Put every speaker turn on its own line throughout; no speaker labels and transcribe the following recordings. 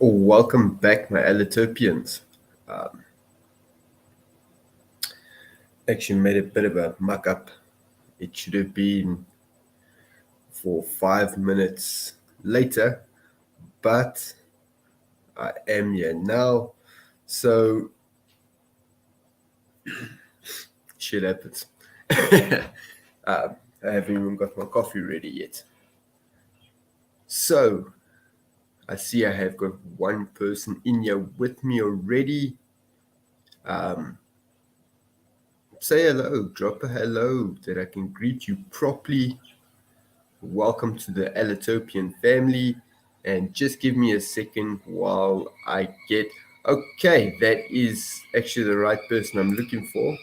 Welcome back, my Allotopians. Um, actually made a bit of a muck up. It should have been for 5 minutes later, but I am here now. So, shit happens. I haven't even got my coffee ready yet. So, I see I have got one person in here with me already. Say hello, drop a hello that I can greet you properly. Welcome to the Allotopian family. And just give me a second while I get... Okay, that is actually the right person I'm looking for.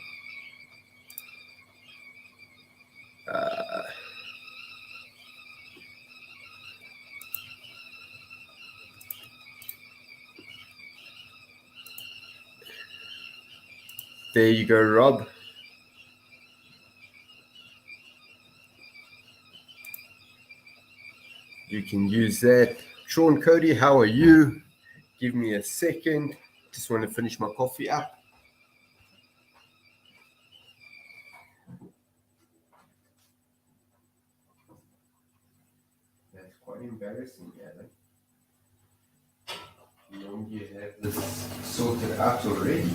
There you go, Rob. You can use that. Sean Cody, how are you? Give me a second. Just want to finish my coffee up. That's quite embarrassing, Alan. Normally you have this sorted out already.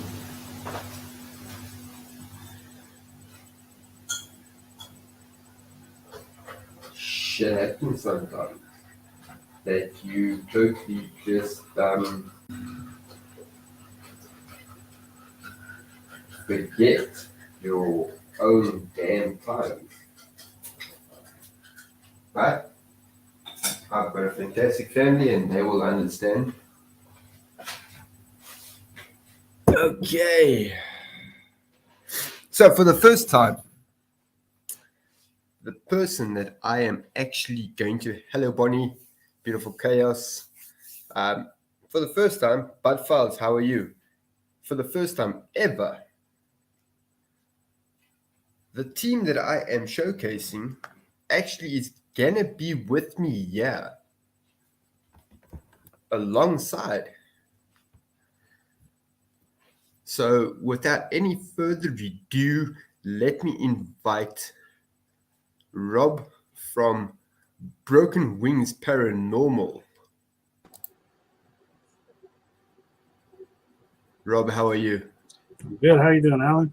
Shit happens sometimes. That you totally just forget your own damn time. But I've got a fantastic family and they will understand. Okay. So for the first time, the person that I am actually going to... Hello, Bonnie. Beautiful chaos. For the first time, Bud Files, how are you? For the first time ever, the team that I am showcasing actually is gonna be with me here alongside. So without any further ado, let me invite Rob from Broken Wings Paranormal. Rob, how are you?
Good. How you doing, Alan?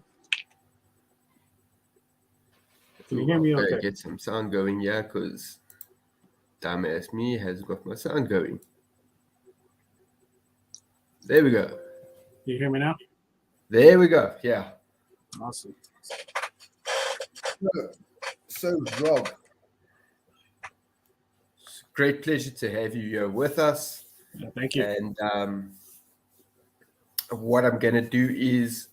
Can you hear me okay?
Get some sound going, yeah, because dumbass me has got my sound going. There we go.
You hear me now?
There we go, yeah.
Awesome.
So Rob, it's a great pleasure to have you here with us.
Yeah, thank you.
And what I'm going to do is,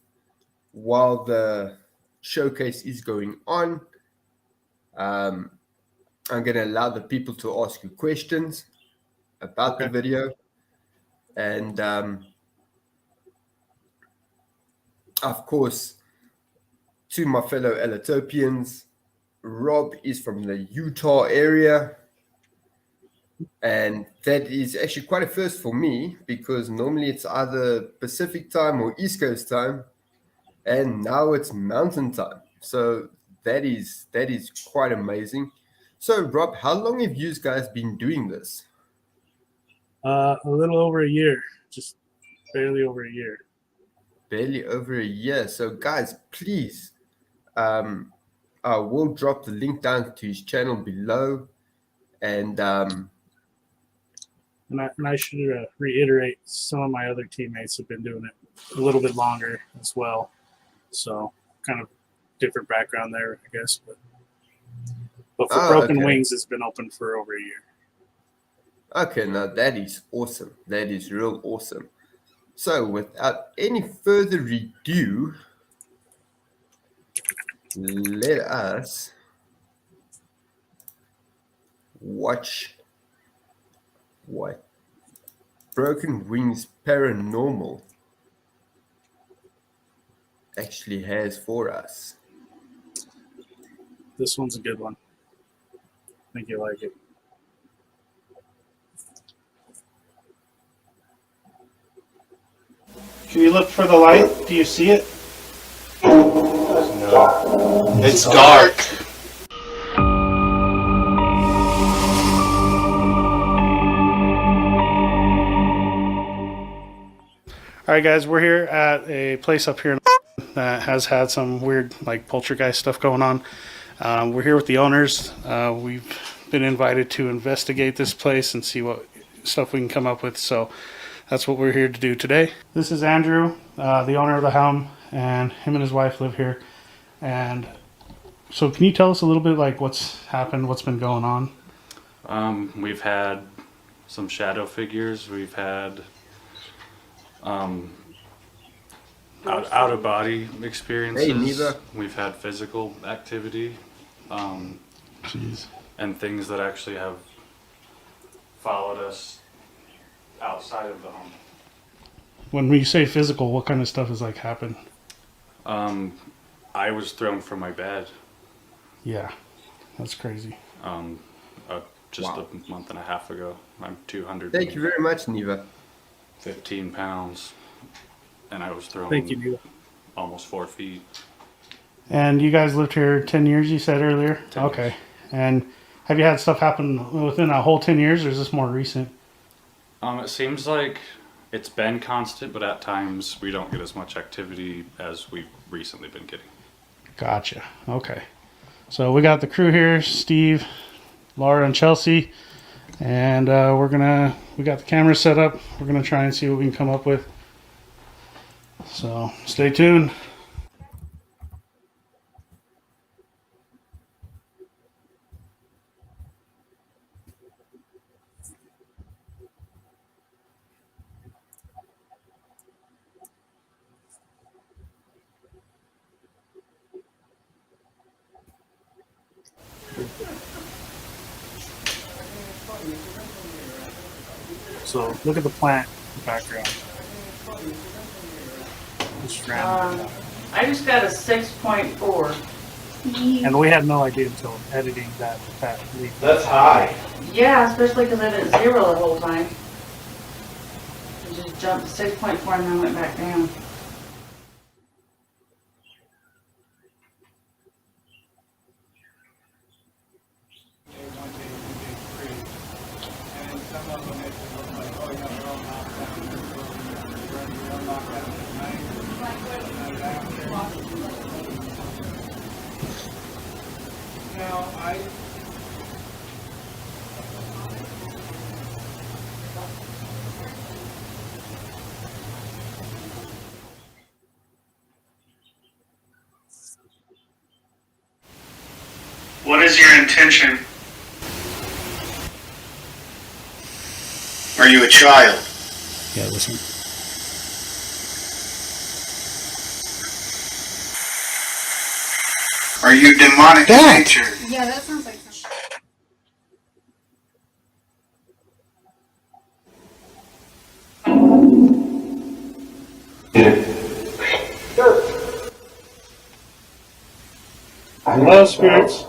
while the showcase is going on, I'm going to allow the people to ask you questions about the video. And of course, to my fellow Allotopians, Rob is from the Utah area. And that is actually quite a first for me, because normally it's either Pacific time or East Coast time, and now it's Mountain time. So that is quite amazing. So Rob, how long have you guys been doing this?
A little over a year, just barely over a year.
Barely over a year. So guys, please, I will drop the link down to his channel below, and
I should reiterate, some of my other teammates have been doing it a little bit longer as well. So kind of different background there, I guess. But for Broken Wings, it's been open for over a year.
Okay, now that is awesome. That is real awesome. So without any further ado, let us watch what Broken Wings Paranormal actually has for us.
This one's a good one. I think you'll like it. Can you look for the light? Do you see it?
No. It's dark.
All right, guys, we're here at a place up here that has had some weird, like, poltergeist stuff going on. We're here with the owners. We've been invited to investigate this place and see what stuff we can come up with. So that's what we're here to do today. This is Andrew, the owner of the home, and him and his wife live here. And so can you tell us a little bit, like, what's happened, what's been going on?
We've had some shadow figures. We've had out of body experiences.
Hey, Neva.
We've had physical activity,
Jeez.
and things that actually have followed us outside of the home.
When we say physical, what kind of stuff has, like, happened?
I was thrown from my bed
Yeah, that's crazy.
just
Wow.
a month and a half ago. I'm 215
Thank you very much, Neva.
pounds, and I was thrown
Thank you, Neil.
almost 4 feet.
And you guys lived here 10 years, you said earlier?
10
okay.
years.
And have you had stuff happen within a whole 10 years, or is this more recent?
It seems like it's been constant, but at times we don't get as much activity as we've recently been getting.
Gotcha. Okay. So we got the crew here, Steve, Laura, and Chelsea. And we got the camera set up. We're going to try and see what we can come up with. So stay tuned. So look at the plant in the background. Just random.
I just got a 6.4.
And we had no idea until editing that leak.
That's high.
Yeah, especially because I didn't zero the whole time. It just jumped to 6.4 and then went back down.
What is your intention? Are you a child?
Yeah, listen.
Are you demonic in nature?
Yeah, that sounds like something.
Hello, spirits.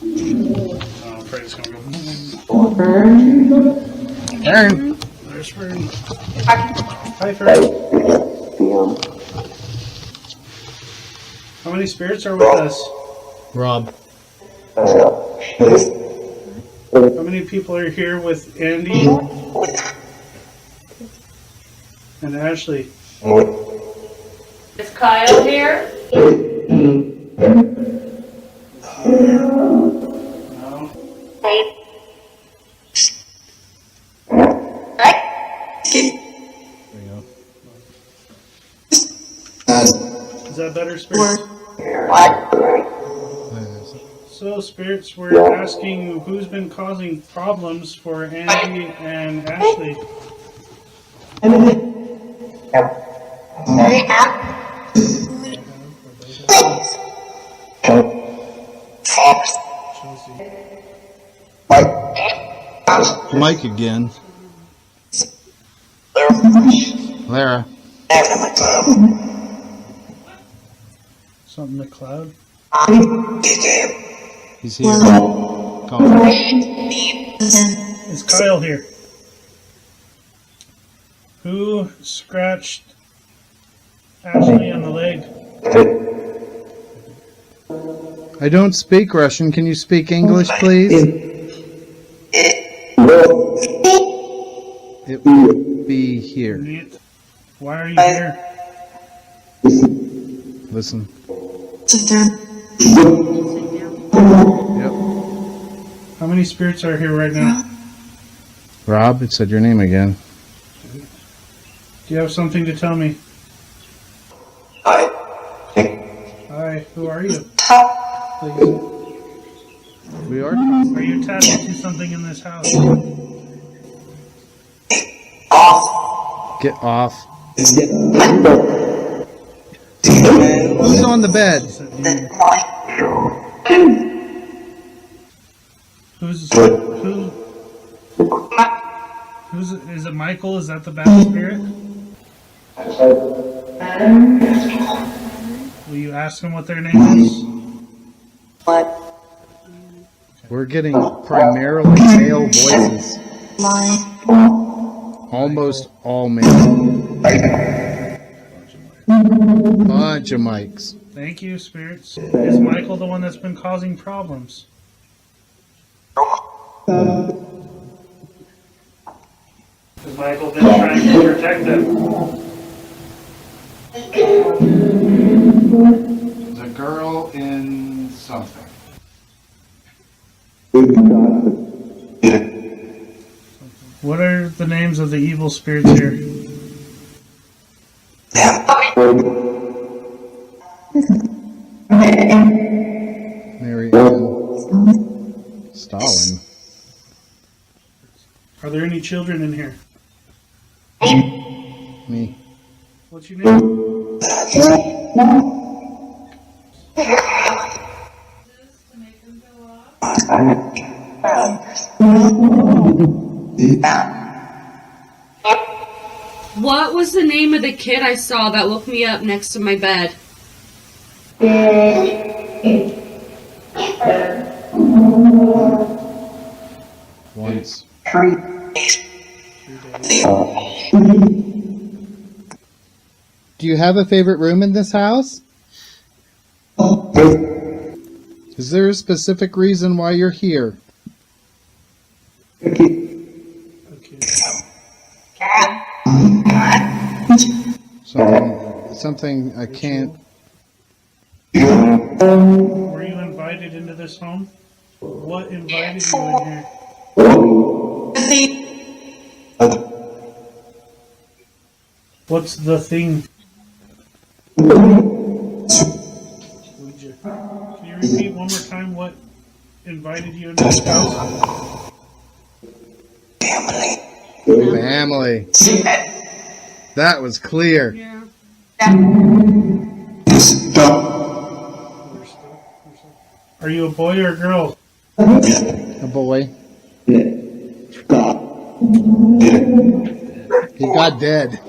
Oh, I'm afraid it's gonna go. Fern. There's Fern. Hi, Fern. How many spirits are with us?
Rob.
How many people are here with Andy and Ashley?
Is Kyle here?
No. Is that better, spirits? So, spirits, we're asking who's been causing problems for Andy and Ashley.
Mike again. Lara.
Something McLeod.
He's here. Call him.
Is Kyle here? Who scratched Ashley on the leg?
I don't speak Russian. Can you speak English, please? It will be here.
Why are you here?
Listen. Yep.
How many spirits are here right now?
Rob, it said your name again.
Do you have something to tell me?
Hi.
Hi, who are you? Please.
We are.
Are you attached to something in this house?
Get off. Who's on the bed?
Is it Michael? Is that the bad spirit? Will you ask them what their name is?
We're getting primarily male voices. Almost all male. Bunch of mics.
Thank you, spirits. Is Michael the one that's been causing problems? Has Michael been trying to protect them?
The girl in something.
What are the names of the evil spirits here?
Mary Ann. Stalin.
Are there any children in here?
Me.
What's your name?
What was the name of the kid I saw that woke me up next to my bed?
Once. Do you have a favorite room in this house? Is there a specific reason why you're here? Something I can't.
Were you invited into this home? What invited you in here? What's the thing? Can you repeat one more time what invited you into this house?
Family. That was clear.
Yeah.
Are you a boy or a girl?
A boy. He got dead.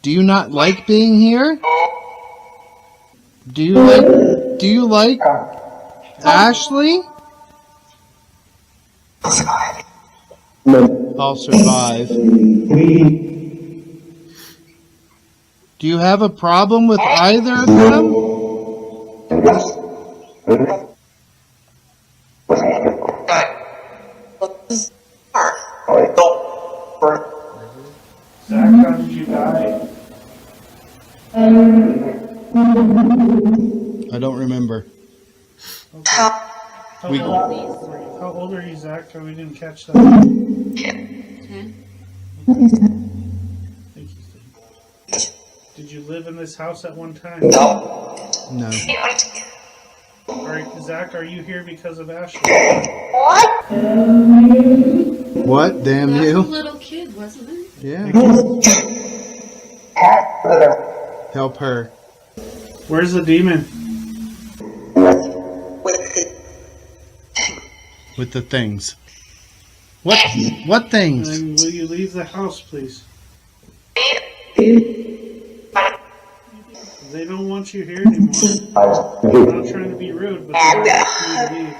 Do you not like being here? Do you like Ashley? I'll survive. Do you have a problem with either of them?
Zach, how did you die?
I don't remember.
How old are you, Zach? We didn't catch that.
10.
Thank you. Did you live in this house at one time?
No.
Alright, Zach, are you here because of Ashley?
What? Damn
That was a
you.
little kid, wasn't it?
Yeah. Help her.
Where's the demon?
With the things. What things?
And will you leave the house, please? They don't want you here anymore. I'm not trying to be rude, but they don't want you to leave.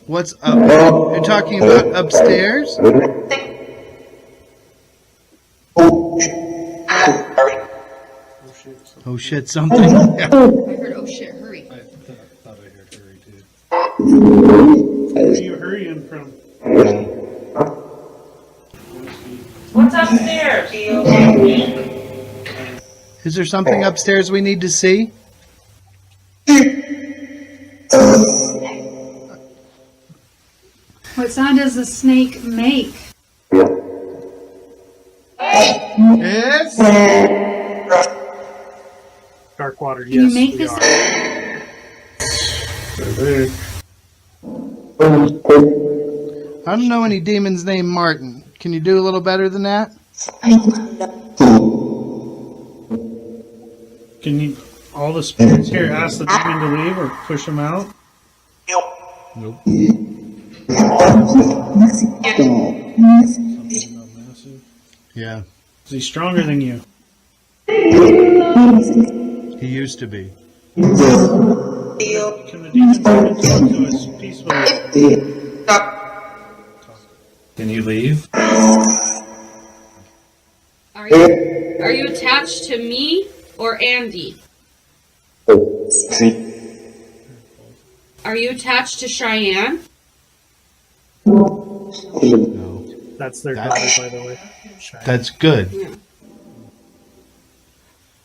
What's up? You're talking about upstairs? Oh shit, something.
I heard, oh shit, hurry.
I thought I heard hurry too. Where are you hurrying from?
What's upstairs?
Is there something upstairs we need to see?
What sound does the snake make?
Yes.
Dark water, yes.
Can you make
we
this?
are. There.
I don't know any demons named Martin. Can you do a little better than that?
Can you, all the spirits here, ask the demon to leave or push him out? Nope. Something about massive.
Yeah.
Is he stronger than you?
He used to be.
Can the demon come and talk to us peacefully? Can you leave?
Are you attached to me or Andy? Are you attached to Cheyenne?
No.
That's their daughter, by the way.
That's good.
Yeah.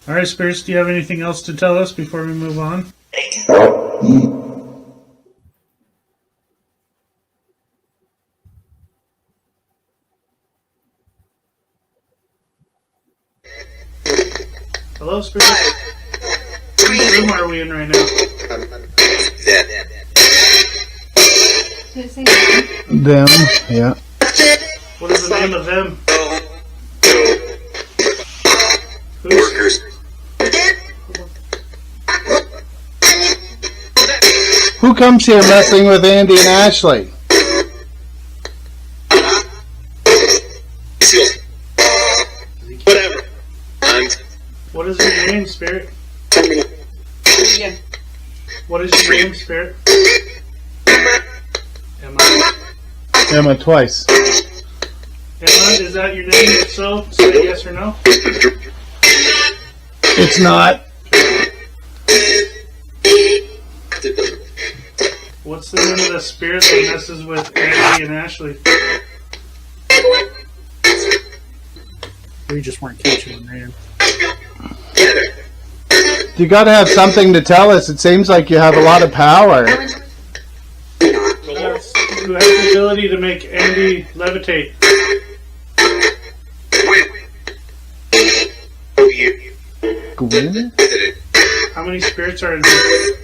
All right, spirits, do you have anything else to tell us before we move on? Hello, spirits. What room are we in right now?
Did it say that?
Them, yeah.
What is the name of them?
Workers.
Who comes here messing with Andy and Ashley?
Whatever.
What is your name, spirit?
Yeah.
What is your name, spirit? Emma.
Emma twice.
Emma, is that your name? If so, say yes or no.
It's not.
What's the name of the spirit that messes with Andy and Ashley? We just weren't catching them, man.
You gotta have something to tell us. It seems like you have a lot of power.
Who has the ability to make Andy levitate?
Gwen?
How many spirits are in here?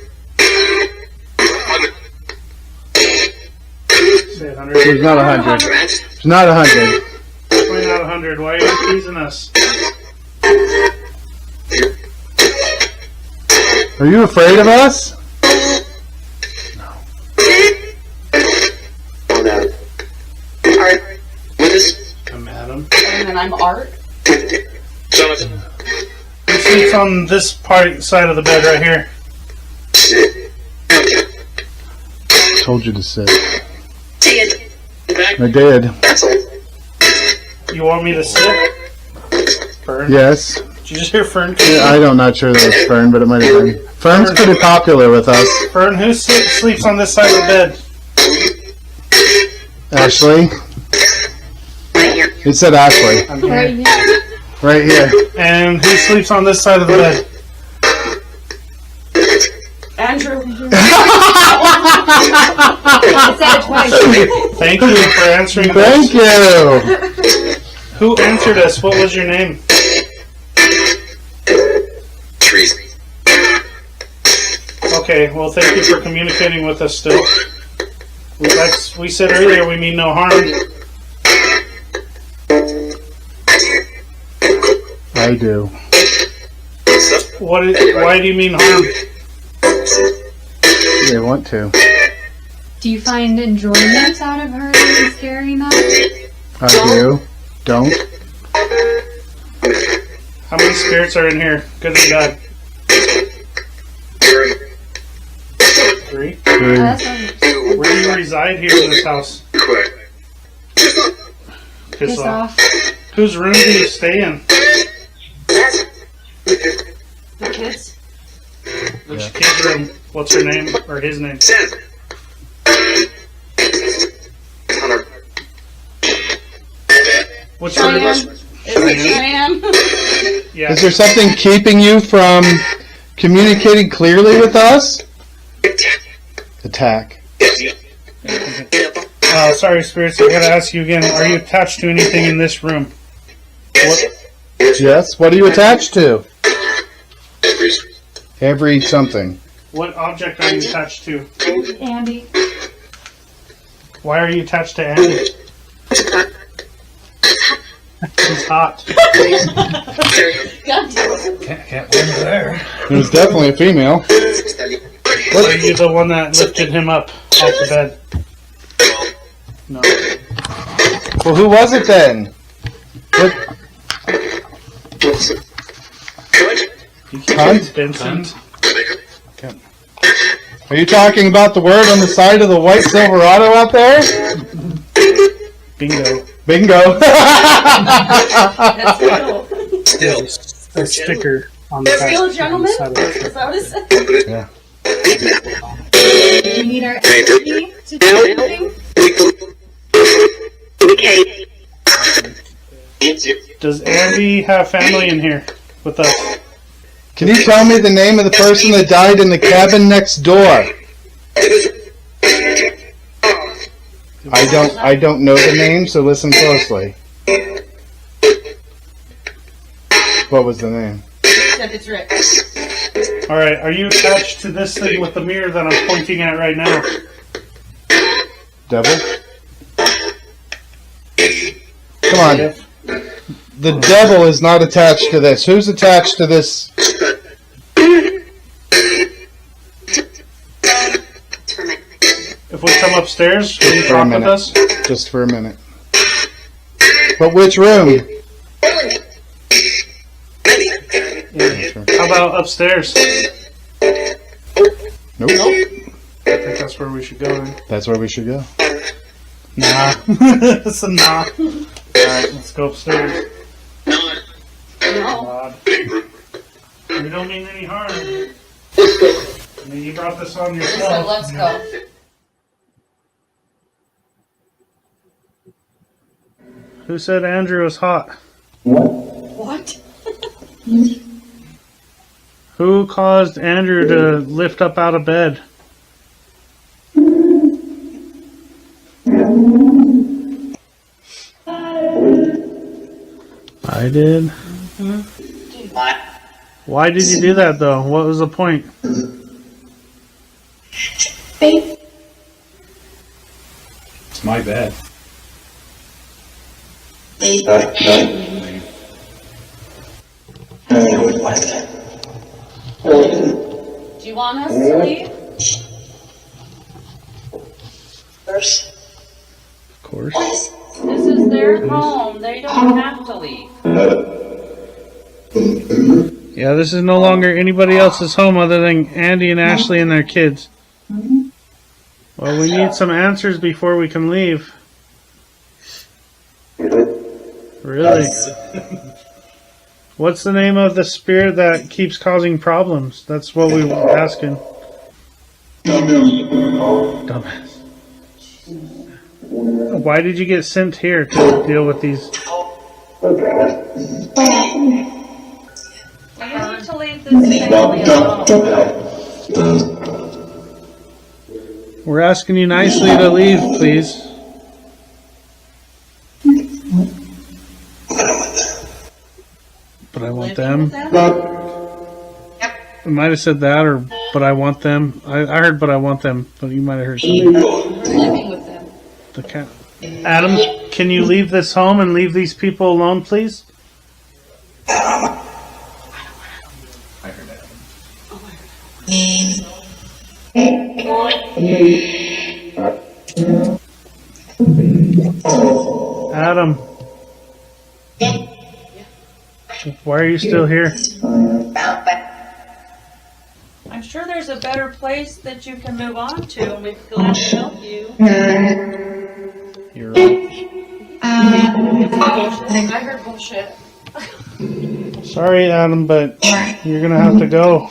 Say 100.
There's not 100. There's not 100.
Definitely not 100. Why are you teasing us?
Are you afraid of us?
I'm Adam.
And then I'm Art.
Who sleeps on this side of the bed right here?
Told you to sit. I did.
You want me to sit? Fern?
Yes.
Did you just hear Fern?
I'm not sure that it's Fern, but it might have been. Fern's pretty popular with us.
Fern, who sleeps on this side of the bed?
Ashley? It said Ashley.
I'm
Right
here.
here.
Right here.
And who sleeps on this side of the bed?
Andrew.
It said it twice.
Thank you for answering
Thank
this.
you.
Who answered us? What was your name?
Trees.
Okay, well, thank you for communicating with us still. Like we said earlier, we mean no harm.
I do.
Why do you mean harm?
They want to.
Do you find enjoyment out of her scaring us?
I do. Don't.
How many spirits are in here? Good and bad. 3.
Oh, that's fine.
Where do you reside here in this house? Piss off. Whose room do you stay in?
The kids?
Which kid's room? What's her name or his name? What's your name?
Is it Cheyenne?
Yeah.
Is there something keeping you from communicating clearly with us? Attack.
Sorry, spirits. I gotta ask you again. Are you attached to anything in this room? What?
Yes. What are you attached to? Every something.
What object are you attached to?
Andy.
Why are you attached to Andy? He's hot.
Can't win there.
It was definitely a female.
Are you the one that lifted him up off the bed? No.
Well, who was it then? What? Cunt?
Vincent.
Are you talking about the word on the side of the white Silverado out there?
Bingo.
Bingo.
A sticker on the back.
Still a gentleman?
Side of the
Is that what it said?
Yeah.
Do you need our energy to do anything?
Does Andy have family in here with us?
Can you tell me the name of the person that died in the cabin next door? I don't know the name, so listen closely. What was the name?
Said it's Rick.
Alright, are you attached to this thing with the mirror that I'm pointing at right now?
Devil? Come on. The devil is not attached to this. Who's attached to this?
If we come upstairs, will you
For a
talk with
minute.
us?
Just for a minute. But which room?
How about upstairs?
Nope.
I think that's where we should go then.
That's where we should go.
Nah. It's a nah. Alright, let's go upstairs.
No.
God. We don't mean any harm. I mean, you brought this on
So
yourself.
let's go.
Who said Andrew was hot?
What?
Who caused Andrew to lift up out of bed? I did. Why did you do that though? What was the point?
It's my bed.
Do you want us to leave?
Of course.
This is their home. They don't have to leave.
Yeah, this is no longer anybody else's home other than Andy and Ashley and their kids. Well, we need some answers before we can leave. Really? What's the name of the spirit that keeps causing problems? That's what we were asking. Dumbass. Why did you get sent here to deal with these?
You need to leave this family alone.
We're asking you nicely to leave, please. But I want them. I might have said that, or but I want them. I heard, but I want them. But you might have heard something.
Living with them.
The cat. Adam, can you leave this home and leave these people alone, please?
I heard that.
Adam. Why are you still here?
I'm sure there's a better better place that you can move on to, and we'd be glad to help you.
You're right.
I heard bullshit.
Sorry, Adam, but you're gonna have to go.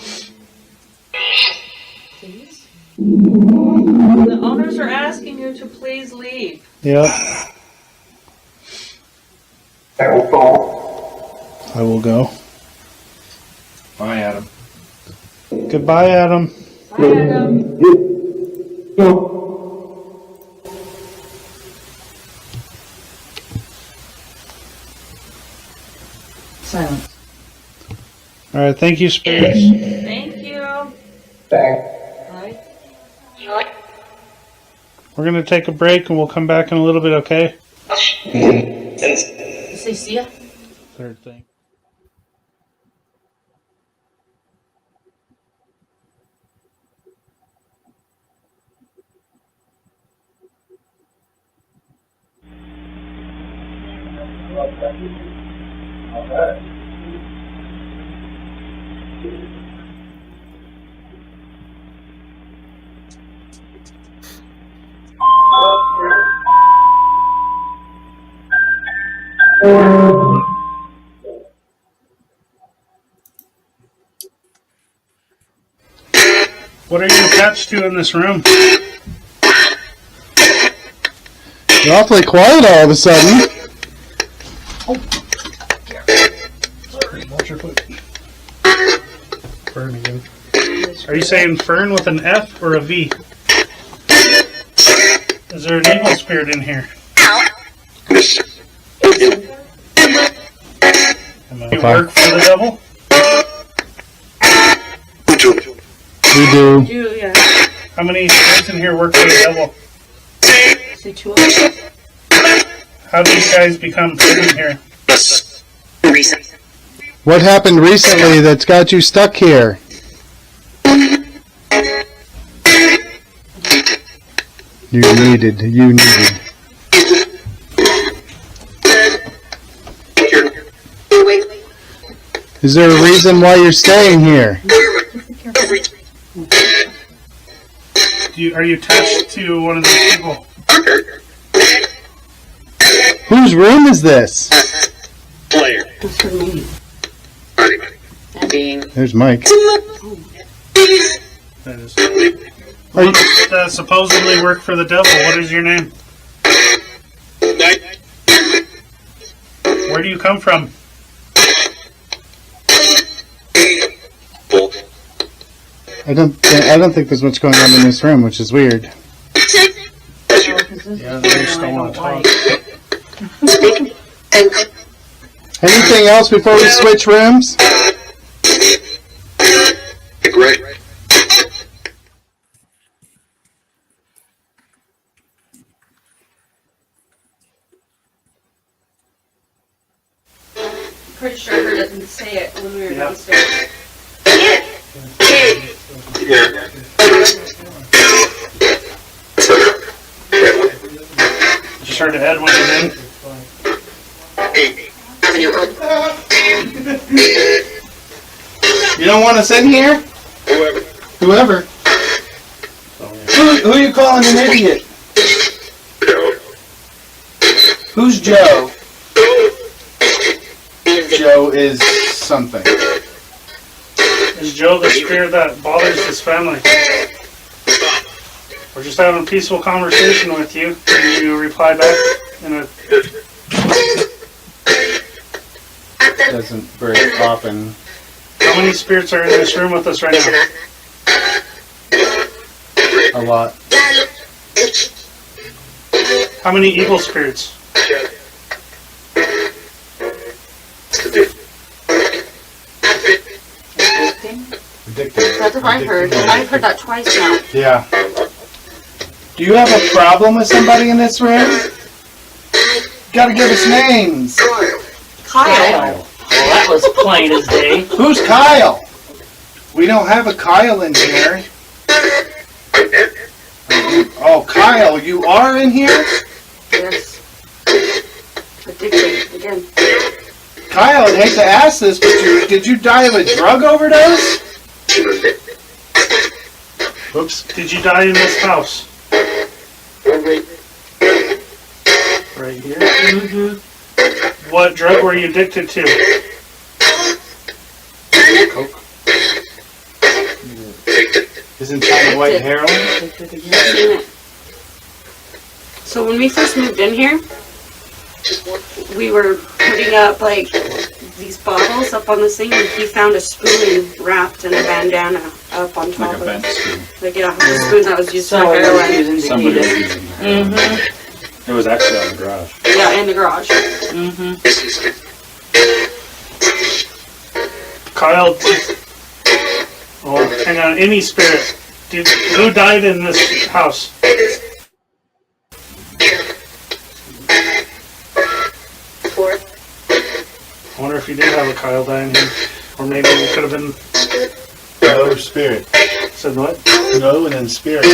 The owners are asking you to please leave.
Yep. I will go.
Bye, Adam.
Goodbye, Adam.
Bye, Adam. Silence.
All right, thank you, spirits.
Thank you. Bye.
We're gonna take a break and we'll come back in a little bit, okay?
Say see ya.
Third thing. What are you attached to in this room?
You're awfully quiet all of a sudden.
Watch your foot. Fern again. Are you saying Fern with an F or a V? Is there an evil spirit in here? You work for the devil?
We do.
Yeah.
How many spirits in here work for the devil?
Say 2 of us.
How do you guys become in here?
What happened recently that's got you stuck here? You needed. Is there a reason why you're staying here?
Are you attached to one of these people?
Whose room is this?
That's for me.
There's Mike.
That is. Supposedly work for the devil. What is your name? Where do you come from?
I don't think there's much going on in this room, which is weird.
Yeah, they just don't want to talk.
Anything else before we switch rooms?
Great.
Pretty sure I heard it and say it when we were downstairs.
Just heard Ed when you're in.
You don't want us in here? Whoever. Who are you calling an idiot? Who's Joe? Joe is something.
Is Joe the spirit that bothers his family? We're just having a peaceful conversation with you. Can you reply back in a...
Doesn't very often.
How many spirits are in this room with us right now?
A lot.
How many evil spirits?
Addicted.
That's what I heard. I've heard that twice now.
Yeah. Do you have a problem with somebody in this room? You gotta give us names.
Kyle.
Well, that was plain as day.
Who's Kyle? We don't have a Kyle in here. Oh, Kyle, you are in here?
Yes. Addicted again.
Kyle, I'd hate to ask this, but did you die of a drug overdose?
Oops.
Did you die in this house? Right here?
Mm-hmm.
What drug were you addicted to?
Coke. Isn't China White heroin?
So when we first moved in here, we were putting up like these bottles up on the sink, and he found a spoon wrapped in a bandana up on top
Like a
of
bent
it.
spoon.
Like, yeah, the spoon that was used for
Someone was
heroin.
using to
Somebody
eat
was
it.
using heroin.
Mm-hmm.
It was actually on the garage.
Yeah, in the garage.
Mm-hmm.
Kyle. Oh, hang on. Any spirit. Who died in this house? I wonder if you did have a Kyle die in here. Or maybe it could have been...
No spirit.
Said what?
No, and then spirit.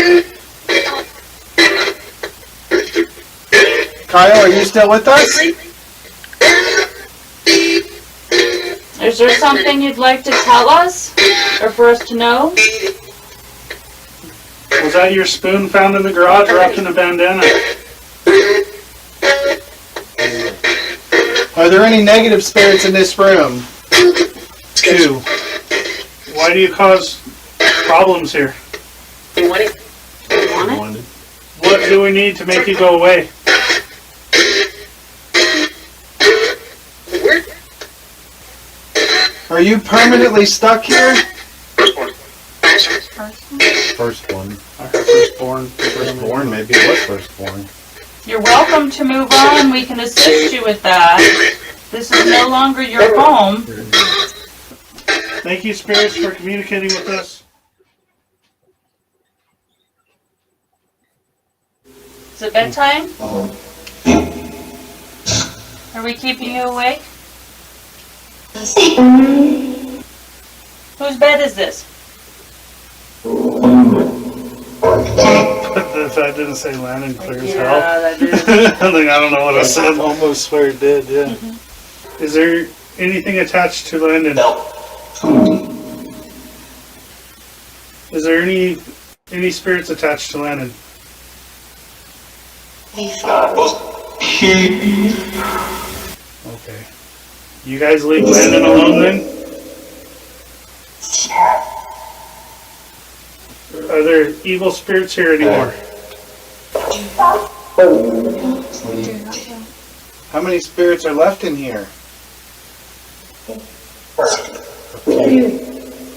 Kyle, are you still with us?
Is there something you'd like to tell us? Or for us to know?
Was that your spoon found in the garage wrapped in a bandana?
Are there any negative spirits in this room?
2. Why do you cause problems here?
You want it?
What do we need to make you go away?
Are you permanently stuck here?
Firstborn.
Firstborn.
Firstborn, maybe it was firstborn.
You're welcome to move on. We can assist you with that. This is no longer your home.
Thank you, spirits, for communicating with us.
Is it bedtime? Are we keeping you awake? Whose bed is this?
That didn't say Landon clear as hell.
Yeah, that is.
I don't know what I said.
Almost swear it did, yeah.
Is there anything attached to Landon? Is there any spirits attached to Landon? Okay. You guys leave Landon alone then? Are there evil spirits here anymore?
How many spirits are left in here?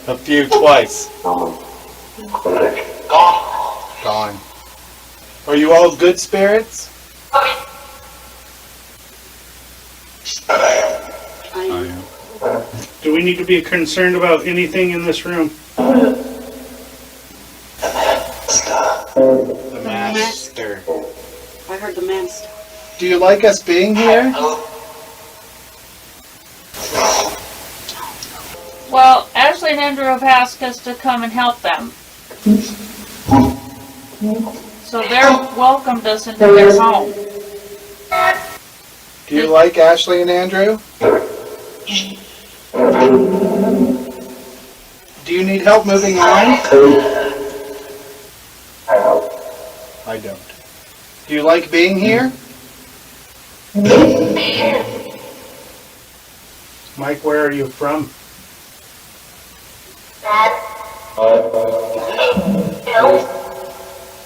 A few twice. Gone.
Are you all good spirits?
Do we need to be concerned about anything in this room?
The master.
I heard the master.
Do you like us being here?
Well, Ashley and Andrew have asked us to come and help them. So they're welcomed us into their home.
Do you like Ashley and Andrew? Do you need help moving on?
I don't.
Do you like being here?
Mike, where are you from?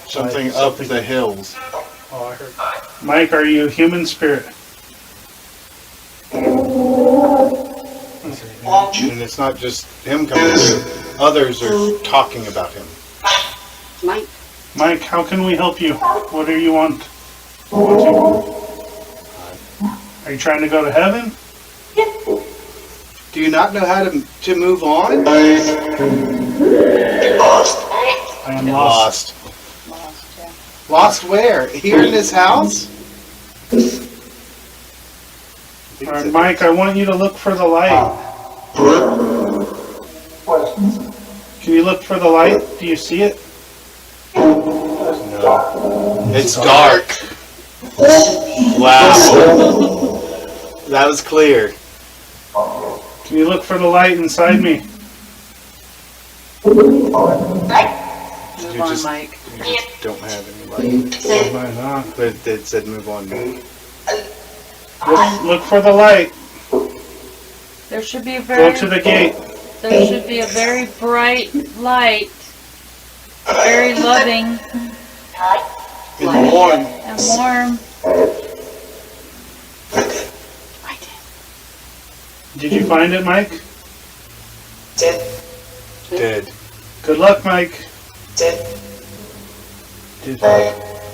Something up the hills.
Oh, I heard. Mike, are you a human spirit?
And it's not just him coming through. Others are talking about him.
Mike.
Mike, how can we help you? What do you want? Are you trying to go to heaven?
Do you not know how to move on?
I am lost.
Lost where? Here in this house?
All right, Mike, I want you to look for the light. Can you look for the light? Do you see it?
It's dark. Wow. That was clear.
Can you look for the light inside me?
Move on, Mike.
You just don't have any light.
Oh, mine on.
But it said move on.
Look for the light.
There should be a
Go to the gate.
There should be a very bright light, very loving
And warm.
and warm.
Did you find it, Mike?
Did.
Good luck, Mike. Did.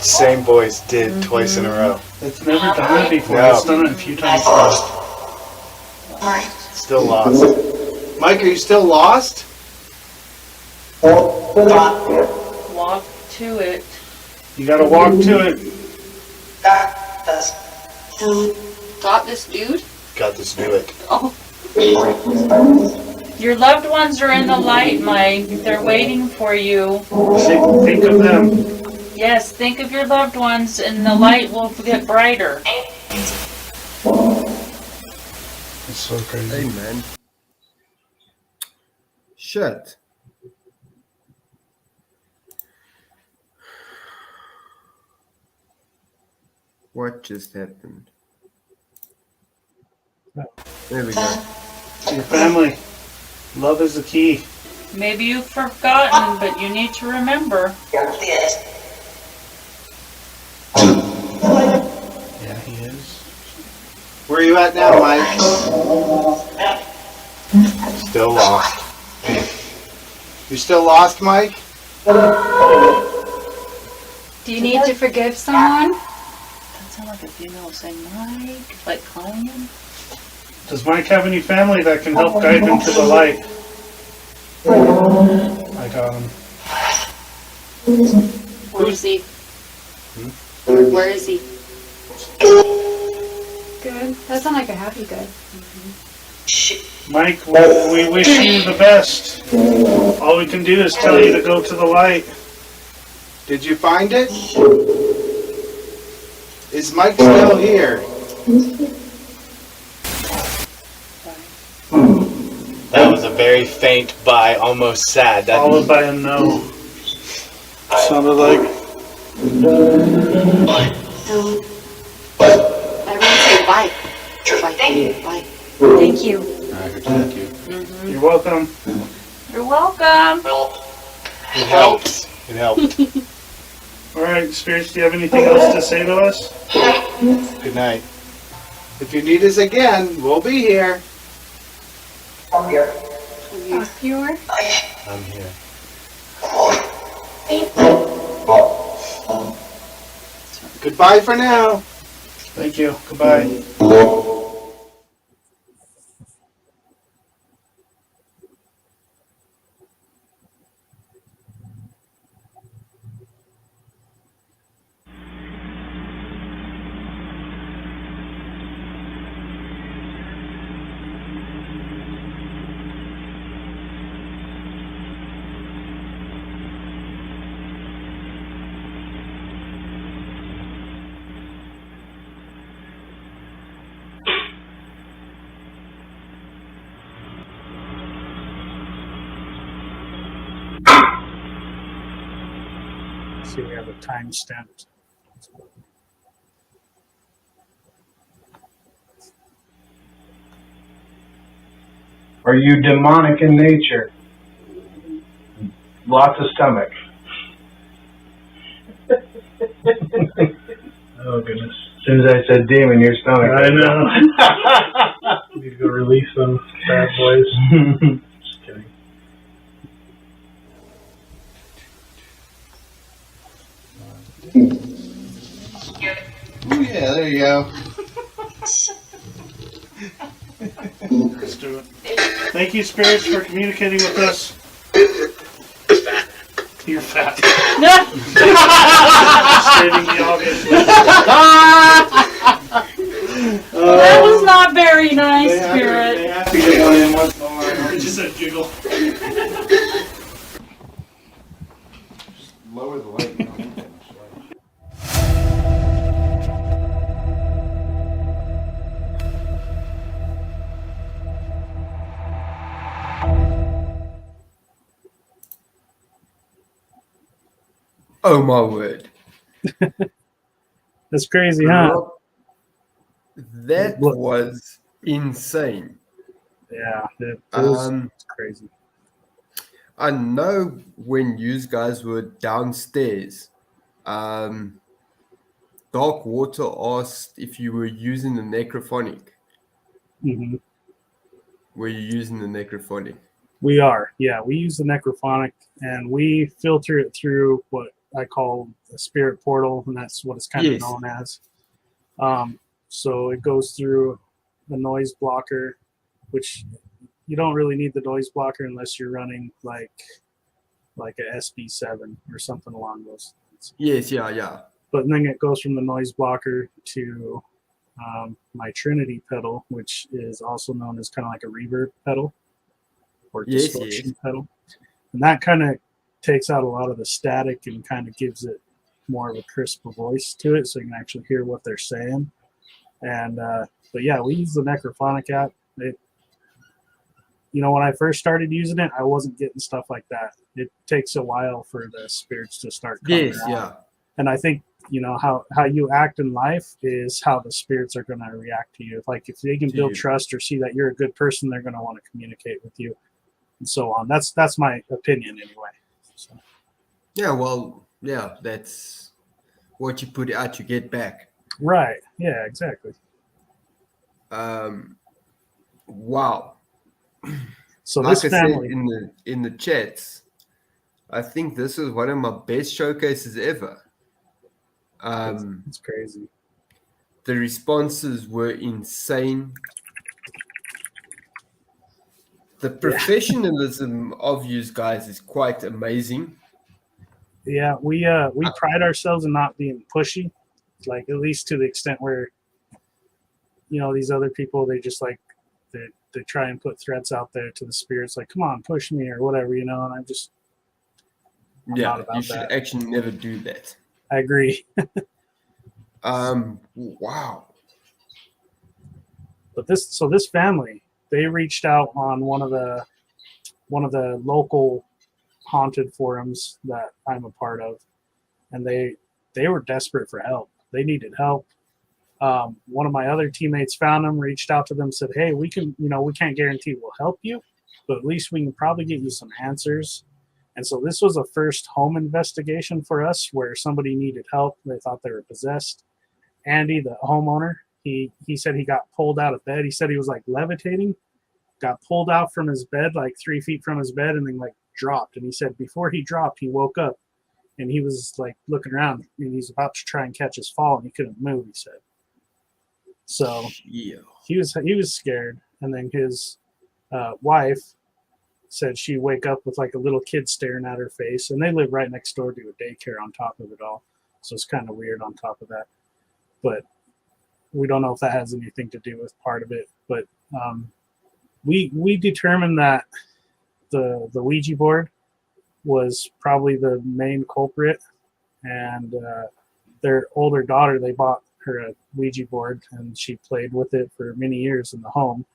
Same voice did twice in a row.
It's never done it before.
No.
It's done it a few times.
Still lost. Mike, are you still lost?
Walk to it.
You gotta walk to it.
Got this dude?
Got this, do it.
Oh.
Your loved ones are in the light, Mike. They're waiting for you.
Think of them.
Yes, think of your loved ones and the light will get brighter.
It's so crazy.
Amen. Shit. What just happened? There we go.
Your family. Love is the key.
Maybe you've forgotten, but you need to remember.
Yeah, he is.
Where are you at now, Mike? Still lost. You still lost, Mike?
Do you need to forgive someone?
That sounds like a female saying Mike, like calling him.
Does Mike have any family that can help guide him to the light? I got him.
Where is he? Where is he?
Good. That sounds like a happy good.
Mike, we wish you the best. All we can do is tell you to go to the light.
Did you find it? Is Mike still here? That was a very faint bye, almost sad.
Followed by a no. Sounded like.
Everyone say bye. Bye. Bye.
Thank you.
Thank you.
You're welcome.
You're welcome.
It helps. It helped.
Alright, Spirits, do you have anything else to say to us?
Good night. If you need us again, we'll be here.
Are you pure?
I'm here. Goodbye for now.
Thank you. Goodbye. See, we have a time stamped.
Are you demonic in nature? Lots of stomach. Oh goodness. As soon as I said demon, your stomach.
I know. Need to go release them bad boys. Just kidding.
Oh yeah, there you go.
Let's do it. Thank you, Spirits, for communicating with us. You're fat. Stating the obvious.
That was not very nice, Spirit.
They have to get one in once in a while. It's just a giggle.
Just lower the light.
Oh my word!
That's crazy, huh?
Rob, that
Look.
was insane.
Yeah, it was crazy.
I know when you guys were downstairs, Dark Water asked if you were using the necrophonic.
Hmm.
Were you using the necrophonic?
We are, yeah. We use the necrophonic, and we filter it through what I call the spirit portal, and that's what it's kind of
Yes.
known as. So it goes through the noise blocker, which you don't really need the noise blocker unless you're running like a SB7 or something along those lines.
Yes, yeah.
But then it goes from the noise blocker to my Trinity pedal, which is also known as kind of like a reverb pedal or distortion pedal. And that kind of takes out a lot of the static and kind of gives it more of a crisp voice to it, so you can actually hear what they're saying. And but yeah, we use the necrophonic app. When I first started using it, I wasn't getting stuff like that. It takes a while for the spirits to start coming around.
Yeah.
And I think how you act in life is how the spirits are going to react to you. Like if they can build trust or see that you're a good person, they're going to want to communicate with you, and so on. That's my opinion anyway. So.
Yeah, well, yeah, that's what you put out, you get back.
Right. Yeah, exactly.
Wow.
So
like
this
I
family
said in the chats, I think this is one of my best showcases ever.
it's crazy.
The responses were insane. The professionalism of you guys is quite amazing.
Yeah, we pride ourselves in not being pushy, like at least to the extent where these other people, they just like they try and put threats out there to the spirits, like, come on, push me or whatever, and I'm
yeah, you should actually never do that.
I agree.
Wow.
But this family, they reached out on one of the local haunted forums that I'm a part of, and they were desperate for help. They needed help. One of my other teammates found them, reached out to them, said, hey, we can't guarantee we'll help you, but at least we can probably get you some answers. And so this was a first home investigation for us where somebody needed help. They thought they were possessed. Andy, the homeowner, he said he got pulled out of bed. He said he was like levitating, got pulled out from his bed, like 3 feet from his bed, and then like dropped. And he said before he dropped, he woke up and he was like looking around and he's about to try and catch his fall and he couldn't move, he said. So
yeah,
he was scared. And then his wife said she'd wake up with like a little kid staring at her face, and they live right next door to a daycare on top of it all. So it's kind of weird on top of that. But we don't know if that has anything to do with part of it. But we determined that the Ouija board was probably the main culprit, and their older daughter, they bought her a Ouija board and she played with it for many years in the home,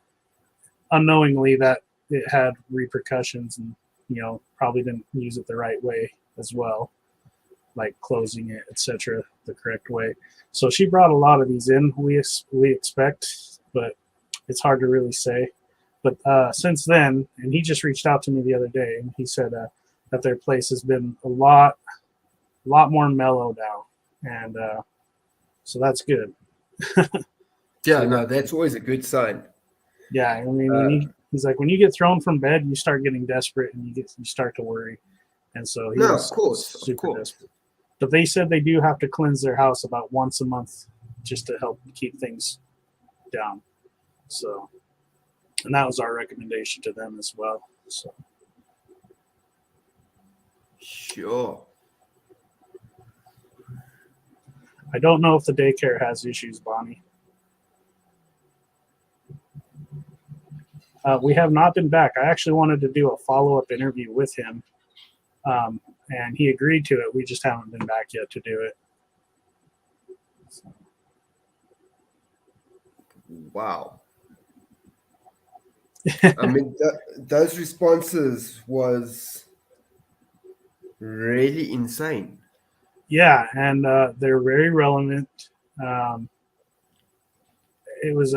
unknowingly that it had repercussions, and probably didn't use it the right way as well, like closing it, etc., the correct way. So she brought a lot of these in, we expect, but it's hard to really say. But since then, and he just reached out to me the other day, and he said that their place has been a lot more mellowed out, and so that's good.
Yeah, no, that's always a good sign.
Yeah, I mean, he's like, when you get thrown from bed, you start getting desperate, and you start to worry, and so he was
of course,
super desperate. But they said they do have to cleanse their house about once a month just to help keep things down. So, and that was our recommendation to them as well. So,
sure.
I don't know if the daycare has issues, Bonnie. We have not been back. I actually wanted to do a follow-up interview with him, and he agreed to it. We just haven't been back yet to do it. So.
Wow. I mean, those responses was really insane.
Yeah, and they're very relevant. Um, it was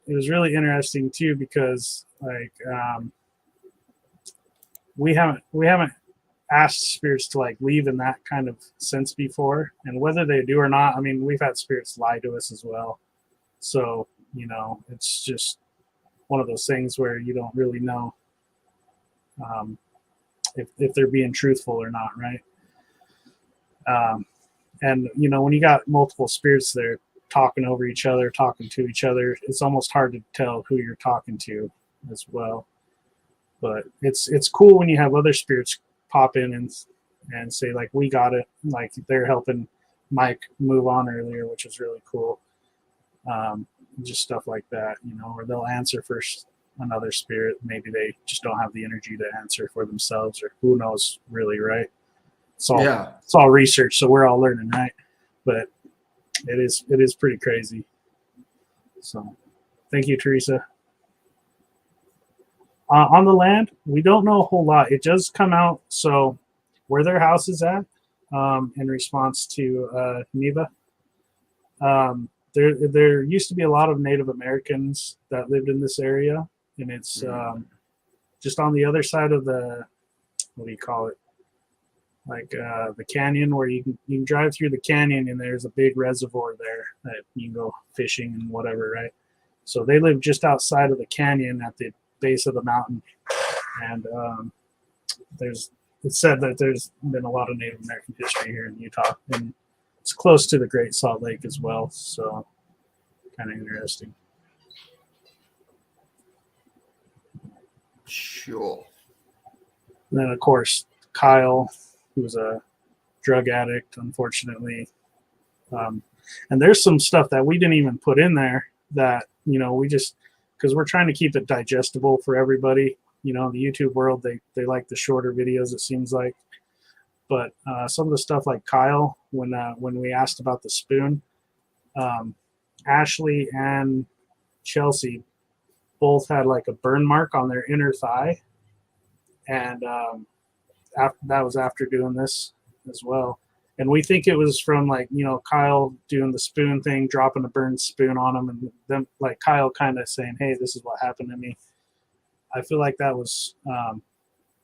really interesting too because like we haven't asked spirits to like leave in that kind of sense before, and whether they do or not, I mean, we've had spirits lie to us as well. So it's just one of those things where you don't really know if they're being truthful or not, right? And when you got multiple spirits there talking over each other, talking to each other, it's almost hard to tell who you're talking to as well. But it's cool when you have other spirits pop in and say like, we got it, like they're helping Mike move on earlier, which is really cool. Just stuff like that, or they'll answer for another spirit. Maybe they just don't have the energy to answer for themselves, or who knows really, right? It's all research, so we're all learning, right? But it is pretty crazy. So thank you, Teresa. On the land, we don't know a whole lot. It does come out, so where their house is at, in response to Neva, there used to be a lot of Native Americans that lived in this area, and it's just on the other side of the, what do you call it? Like the canyon, where you can drive through the canyon, and there's a big reservoir there that you can go fishing and whatever, right? So they live just outside of the canyon at the base of the mountain, and it's said that there's been a lot of Native American history here in Utah, and it's close to the Great Salt Lake as well, so kind of interesting.
Sure.
And then, of course, Kyle, who was a drug addict, unfortunately. And there's some stuff that we didn't even put in there that, we just, because we're trying to keep it digestible for everybody. The YouTube world, they like the shorter videos, it seems like. But some of the stuff like Kyle, when we asked about the spoon, Ashley and Chelsea both had like a burn mark on their inner thigh, and that was after doing this as well. And we think it was from like Kyle doing the spoon thing, dropping a burned spoon on him, and then like Kyle kind of saying, "Hey, this is what happened to me." I feel like that was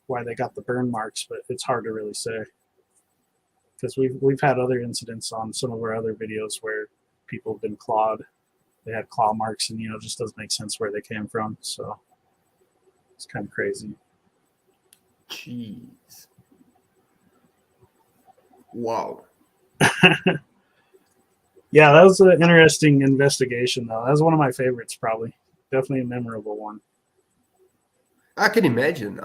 why they got the burn marks, but it's hard to really say because we've had other incidents on some of our other videos where people have been clawed. They had claw marks, and it just doesn't make sense where they came from. So it's kind of crazy.
Jeez. Wow.
Yeah, that was an interesting investigation, though. That was one of my favorites, probably. Definitely a memorable one.
I can imagine.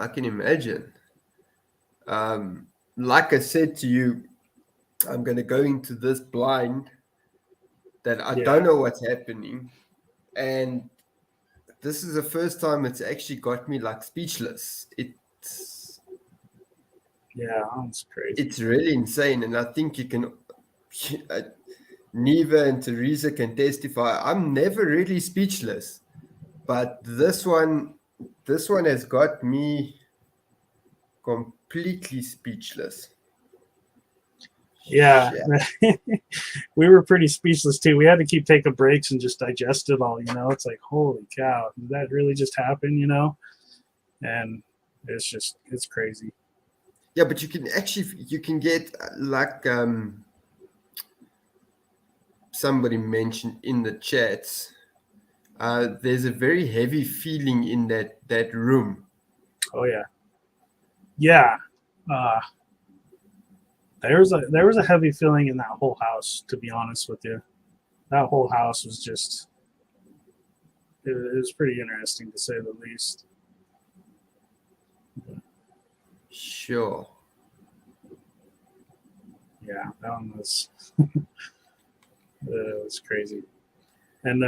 Like I said to you, I'm going to go into this blind that I don't know what's happening. And this is the first time it's actually got me like speechless.
That's crazy.
It's really insane. And I think you can, Neva and Teresa can testify. I'm never really speechless, but this one has got me completely speechless.
Yeah, we were pretty speechless too. We had to keep taking breaks and just digest it all. It's like, holy cow, did that really just happen? And it's crazy.
Yeah, but you can get like somebody mentioned in the chats. There's a very heavy feeling in that room.
Oh yeah. There was a heavy feeling in that whole house, to be honest with you. That whole house was just, it was pretty interesting to say the least.
Sure.
Yeah, that one was it was crazy. And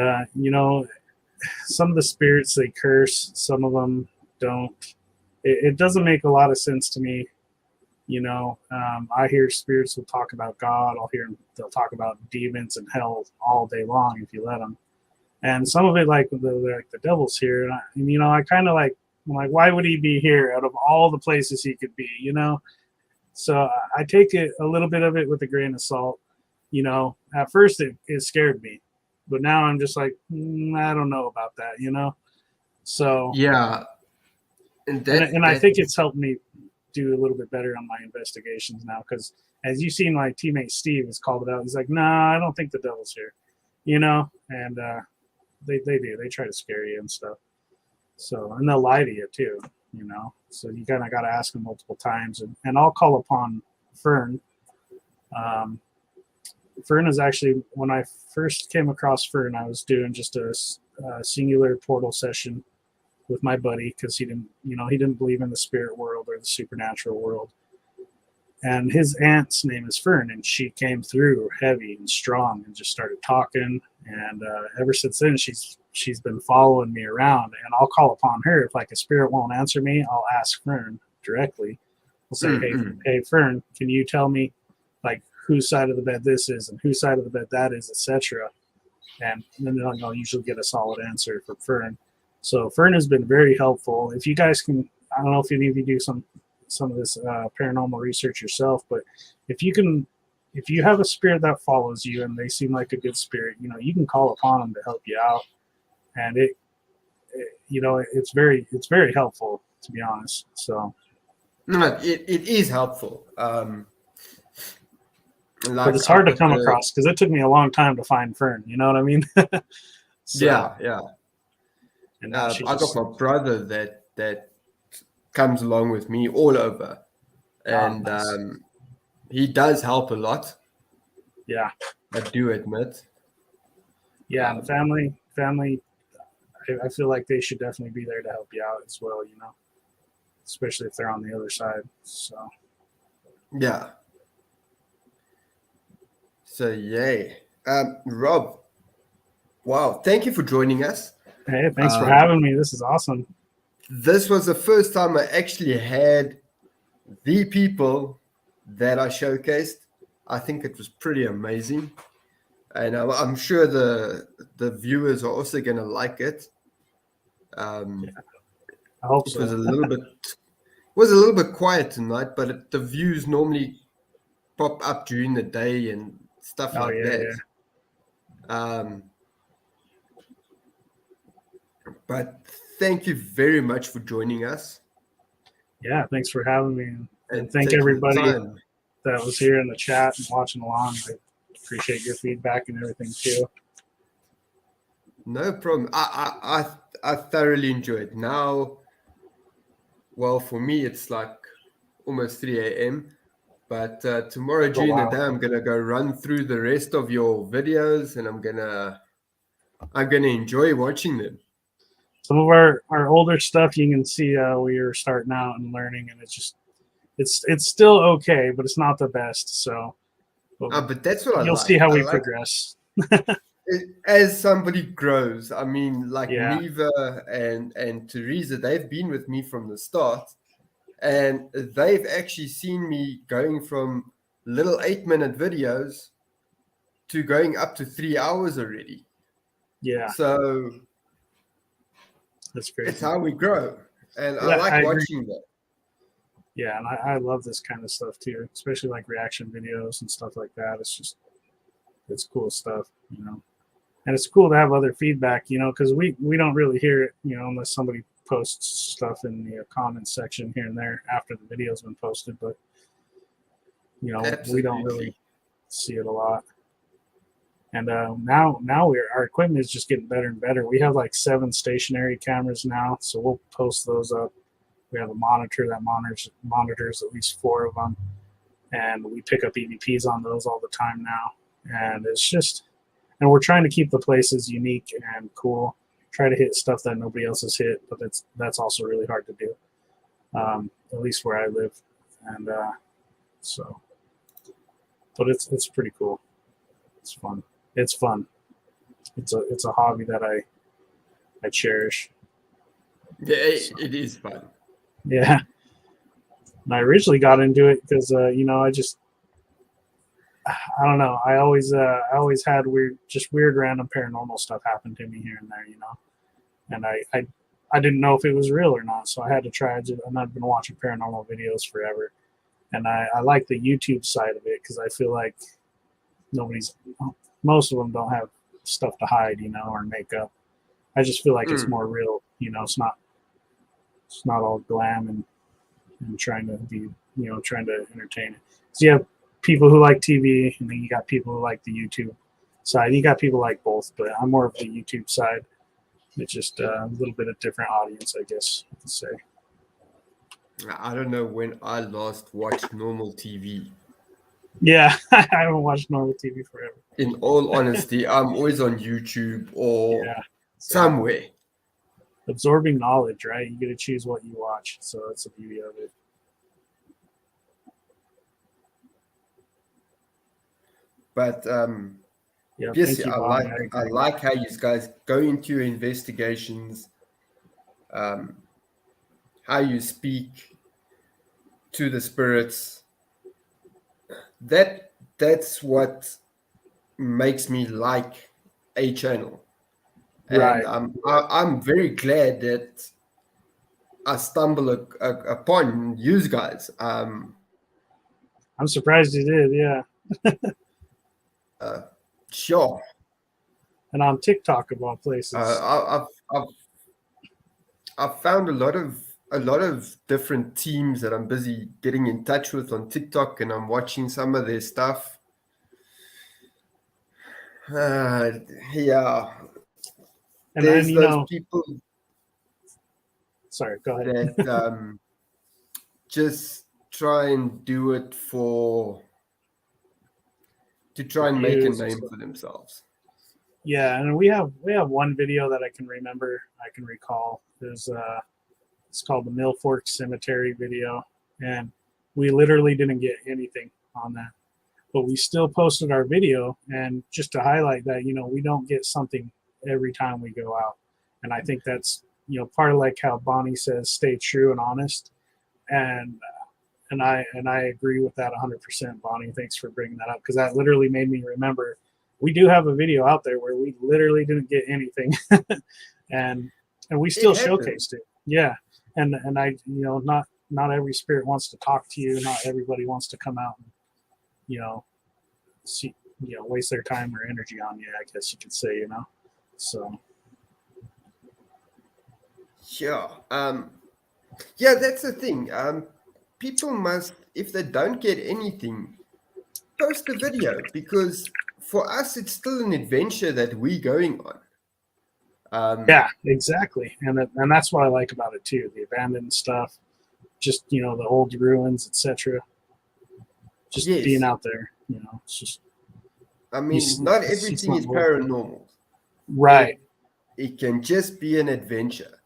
some of the spirits, they curse, some of them don't. It doesn't make a lot of sense to me. I hear spirits will talk about God. They'll talk about demons and hell all day long if you let them. And some of it, like the devil's here, and I kind of like, I'm like, why would he be here out of all the places he could be? So I take it a little bit of it with a grain of salt. You know, at first it scared me, but now I'm just like, I don't know about that, you know? So,
Yeah.
and I think it's helped me do a little bit better on my investigations now, because as you've seen, my teammate Steve has called it out. He's like, nah, I don't think the devil's here, you know? And they do. They try to scare you and stuff. So, and they'll lie to you too, you know? So you kind of got to ask them multiple times. And I'll call upon Fern. Fern is actually, when I first came across Fern, I was doing just a singular portal session with my buddy, because he didn't believe in the spirit world or the supernatural world. And his aunt's name is Fern, and she came through heavy and strong and just started talking. And ever since then, she's been following me around. And I'll call upon her if like a spirit won't answer me. I'll ask Fern directly. I'll say, hey, Fern, can you tell me like whose side of the bed this is and whose side of the bed that is, etc. And then I'll usually get a solid answer from Fern. So Fern has been very helpful. If you guys can, I don't know if any of you do some of this paranormal research yourself, but if you have a spirit that follows you and they seem like a good spirit, you know, you can call upon them to help you out. And it's very helpful, to be honest. So
no, it is helpful.
But it's hard to come across, because it took me a long time to find Fern. You know what I mean? So,
yeah.
And
I got my brother that comes along with me all over, and
nice.
He does help a lot.
Yeah,
I do admit.
Yeah, and family. I feel like they should definitely be there to help you out as well. You know, especially if they're on the other side. So.
Yeah. So yay, Rob. Wow, thank you for joining us.
Hey, thanks for having me. This is awesome.
This was the first time I actually had the people that I showcased. I think it was pretty amazing, and I'm sure the viewers are also going to like it.
I hope so.
It was a little bit quiet tonight, but the views normally pop up during the day and stuff like that. Yeah. But thank you very much for joining us.
Yeah, thanks for having me. And thank
taking
everybody
the time.
that was here in the chat and watching along. I appreciate your feedback and everything too.
No problem. I thoroughly enjoyed. Now, well, for me, it's like almost 3 a.m. But tomorrow during the day, I'm gonna go run through the rest of your videos, and I'm gonna enjoy watching them.
Some of our older stuff, you can see we are starting out and learning, and it's still okay, but it's not the best. So,
but that's what
you'll see how we progress.
As somebody grows, I mean, like Neva and Teresa, they've been with me from the start. And they've actually seen me going from little 8-minute videos to going up to 3 hours already.
Yeah.
So
that's great.
It's how we grow. And I like watching that.
Yeah, and I love this kind of stuff too, especially like reaction videos and stuff like that. It's cool stuff, you know. And it's cool to have other feedback, you know, because we don't really hear it, you know, unless somebody posts stuff in the comments section here and there after the video's been posted, but you know, we don't really see it a lot. And now our equipment is just getting better and better. We have like 7 stationary cameras now, so we'll post those up. We have a monitor that monitors at least 4 of them, and we pick up EVPs on those all the time now. And and we're trying to keep the places unique and cool. Try to hit stuff that nobody else has hit, but that's also really hard to do, at least where I live. And but it's pretty cool. It's fun. It's a hobby that I cherish.
Yeah, it is fun.
Yeah. And I originally got into it because you know, I don't know. I always had weird random paranormal stuff happen to me here and there, you know. And I didn't know if it was real or not, so I had to try it. And I've been watching paranormal videos forever. And I like the YouTube side of it because I feel like most of them don't have stuff to hide, or makeup. I just feel like it's more real, it's not all glam and trying to be, trying to entertain it. So you have people who like TV, and then you got people who like the YouTube side. You got people like both, but I'm more of the YouTube side. It's just a little bit of different audience, I guess you could say.
I don't know when I last watched normal TV.
Yeah, I haven't watched normal TV forever.
In all honesty, I'm always on YouTube or somewhere.
Absorbing knowledge, right? You get to choose what you watch, so that's the beauty of it.
But yes, I like how you guys go into your investigations, how you speak to the spirits. That's what makes me like a channel, and
Right.
I'm very glad that I stumble upon you guys.
I'm surprised you did, yeah.
Sure.
And on TikTok of all places.
I've found a lot of different teams that I'm busy getting in touch with on TikTok, and I'm watching some of their stuff. Yeah.
And
there's
then,
those people.
Sorry, go ahead.
That just try and do it to try and make a name for themselves.
Yeah, and we have one video that I can recall. It's called the Mill Fork Cemetery video, and we literally didn't get anything on that, but we still posted our video, and just to highlight that, we don't get something every time we go out, and I think that's part of like how Bonnie says, stay true and honest, and I agree with that 100%. Bonnie, thanks for bringing that up, because that literally made me remember we do have a video out there where we literally didn't get anything, and we still showcased it. Yeah, and I not every spirit wants to talk to you. Not everybody wants to come out and see waste their time or energy on you, I guess you could say. So.
Sure. Yeah, that's the thing. People must, if they don't get anything, post a video, because for us it's still an adventure that we're going on.
Yeah, exactly, and that's what I like about it too. The abandoned stuff, just the old ruins, etc. Just being out there, it's just.
I mean, not everything is paranormal.
Right.
It can just be an adventure.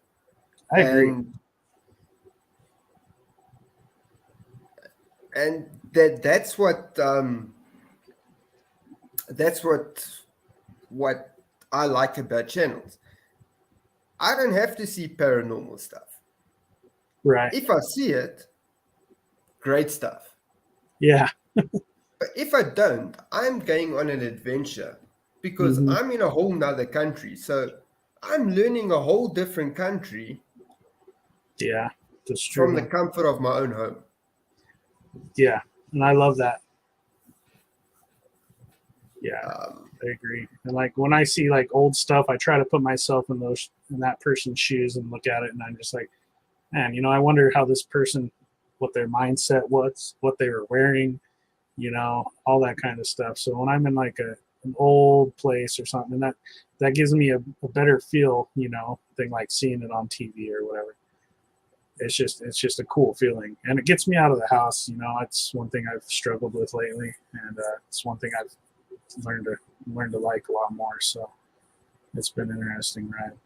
I agree.
And that's what I like about channels. I don't have to see paranormal stuff.
Right.
If I see it, great stuff.
Yeah.
But if I don't, I'm going on an adventure, because I'm in a whole nother country. So I'm learning a whole different country.
Yeah, that's true.
From the comfort of my own home.
Yeah, and I love that. Yeah, I agree. And like when I see like old stuff, I try to put myself in that person's shoes and look at it, and I'm just like, man, I wonder how this person, what their mindset was, what they were wearing, all that kind of stuff. So when I'm in like an old place or something, that gives me a better feel, than like seeing it on TV or whatever. It's just a cool feeling, and it gets me out of the house. It's one thing I've struggled with lately, and it's one thing I've learned to like a lot more. So it's been an interesting ride.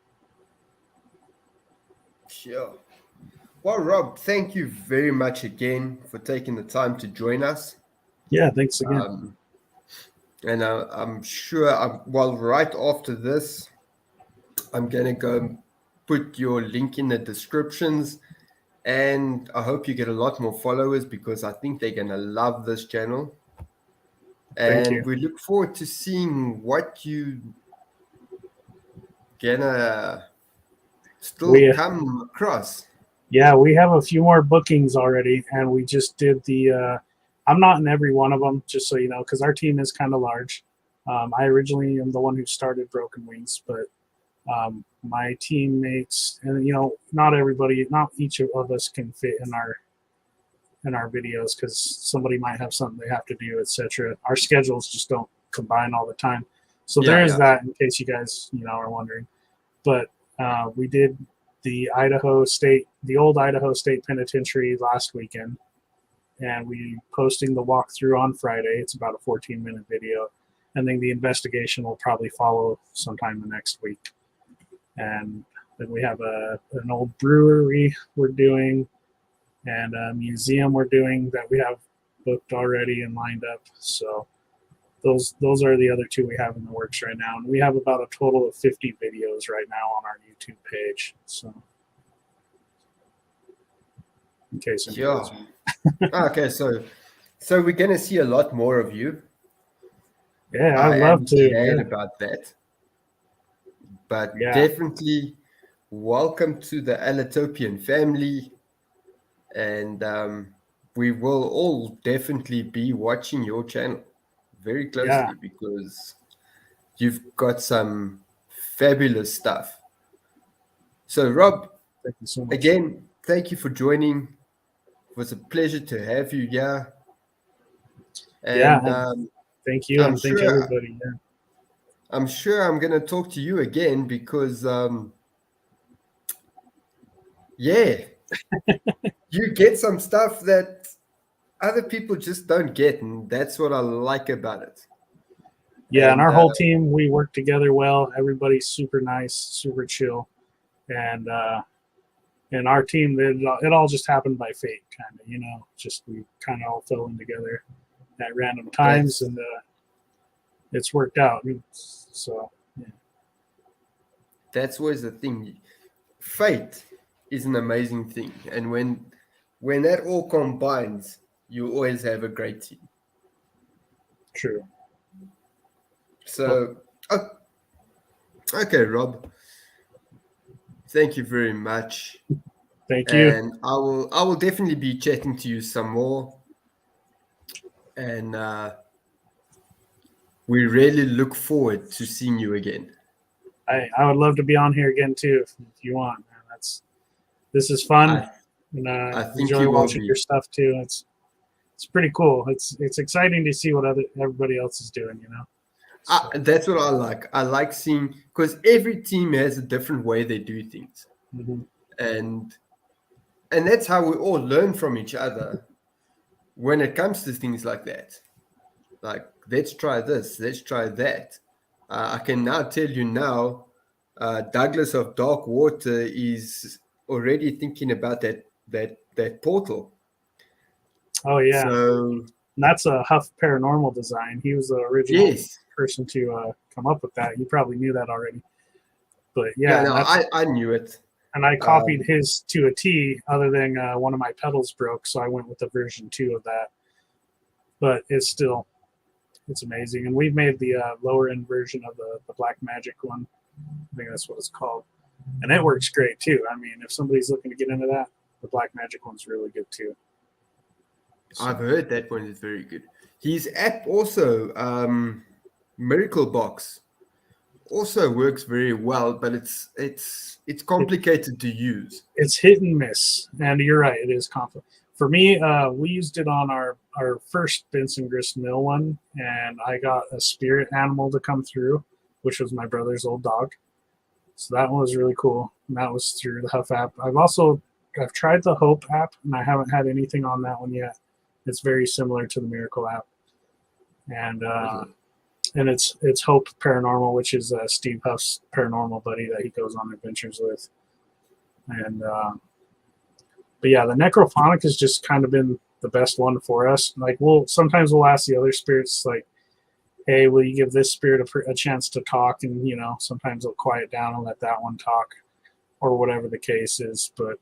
Sure. Well, Rob, thank you very much again for taking the time to join us.
Yeah, thanks again.
And I'm sure, right after this, I'm going to go put your link in the descriptions. And I hope you get a lot more followers, because I think they're going to love this channel. And we look forward to seeing what you gonna still come across.
Yeah, we have a few more bookings already, and we just did the. I'm not in every one of them, just so you know, because our team is kind of large. I originally am the one who started Broken Wings, but my teammates, and not everybody, not each of us can fit in our videos because somebody might have something they have to do, etc. Our schedules just don't combine all the time, so there is that. In case you guys are wondering, but we did the old Idaho State Penitentiary last weekend, and we posting the walkthrough on Friday. It's about a 14-minute video, and then the investigation will probably follow sometime the next week. And then we have an old brewery we're doing, and a museum we're doing that we have booked already and lined up. So those are the other two we have in the works right now, and we have about a total of 50 videos right now on our YouTube page. So, in case
Okay, so we're gonna see a lot more of you.
Yeah,
I
I'd love
am
to.
glad about that. But definitely welcome to the Allatopian family, and we will all definitely be watching your channel very closely because you've got some fabulous stuff. So Rob,
thank you so much.
Again, thank you for joining. It was a pleasure to have you here. And
thank you, and thank everybody. Yeah.
I'm sure I'm going to talk to you again because, you get some stuff that other people just don't get, and that's what I like about it.
Yeah, and our whole team, we work together well. Everybody's super nice, super chill, and our team, it all just happened by fate, kind of. Just we kind of all fell in together at random times, and it's worked out. So, yeah.
That's always the thing. Fate is an amazing thing, and when that all combines, you always have a great team.
True.
So, okay, Rob. Thank you very much.
Thank you.
And I will definitely be chatting to you some more. And we really look forward to seeing you again.
I would love to be on here again too if you want. Man. This is fun, and
I think
enjoy watching your stuff too. It's pretty cool. It's exciting to see what everybody else is doing. So.
That's what I like. I like seeing, because every team has a different way they do things, and that's how we all learn from each other when it comes to things like that. Like, let's try this, let's try that. I can now tell you Douglas of Dark Water is already thinking about that portal.
Oh yeah.
So
that's a Huff Paranormal design. He was the original person to come up with that. You probably knew that already. But
I knew it.
And I copied his to a T, other than one of my pedals broke, so I went with the version 2 of that. But it's amazing. And we've made the lower end version of the Black Magic one. I think that's what it's called. And it works great too. I mean, if somebody's looking to get into that, the Black Magic one's really good too.
So. I've heard that one is very good. His app also, Miracle Box, also works very well, but it's complicated to use.
It's hit and miss, and you're right, it is complicated. For me, we used it on our first Benson Grist Mill one, and I got a spirit animal to come through, which was my brother's old dog. So that one was really cool, and that was through the Huff app. I've tried the Hope app, and I haven't had anything on that one yet. It's very similar to the Miracle app, and it's Hope Paranormal, which is Steve Huff's paranormal buddy that he goes on adventures with. And but yeah, the Necrophonic has just kind of been the best one for us. Like sometimes we'll ask the other spirits, like, "Hey, will you give this spirit a chance to talk?" And sometimes they'll quiet down and let that one talk, or whatever the case is. But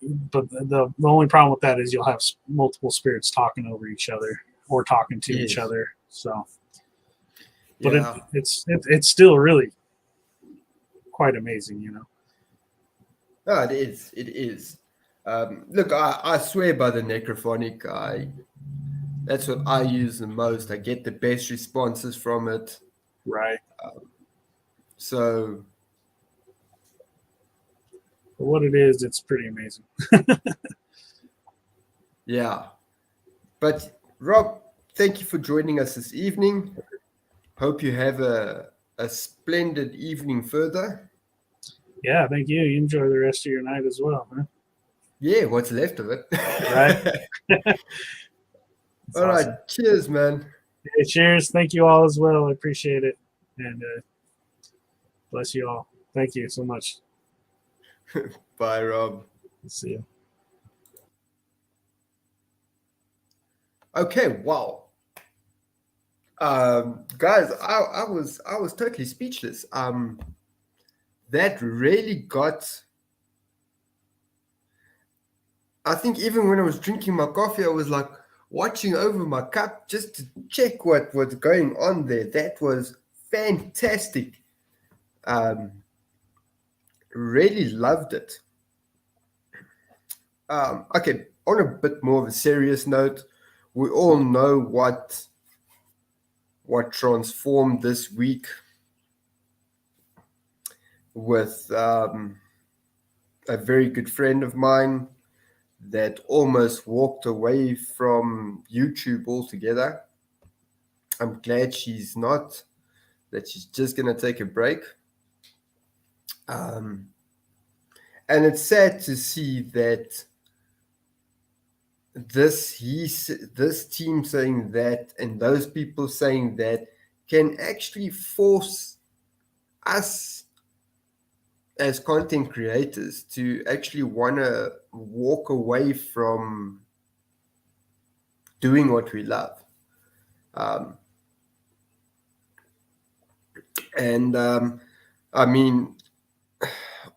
the only problem with that is you'll have multiple spirits talking over each other or talking to each other. So, but it's still really quite amazing,
No, it is. It is. Look, I swear by the necrophonic. That's what I use the most. I get the best responses from it.
Right.
So
For what it is, it's pretty amazing.
yeah. But Rob, thank you for joining us this evening. Hope you have a splendid evening further.
Yeah, thank you. You enjoy the rest of your night as well, huh?
Yeah, what's left of it.
Right.
All right.
Awesome.
Cheers, man.
Hey, cheers. Thank you all as well. I appreciate it. And bless you all. Thank you so much.
Bye, Rob.
See you.
Okay, wow. Guys, I was totally speechless. That really got. I think even when I was drinking my coffee, I was like watching over my cup just to check what was going on there. That was fantastic. Really loved it. Okay, on a bit more of a serious note, we all know what transformed this week with a very good friend of mine that almost walked away from YouTube altogether. I'm glad she's not, that she's just going to take a break. And it's sad to see that this team saying that and those people saying that can actually force us as content creators to actually want to walk away from doing what we love. I mean,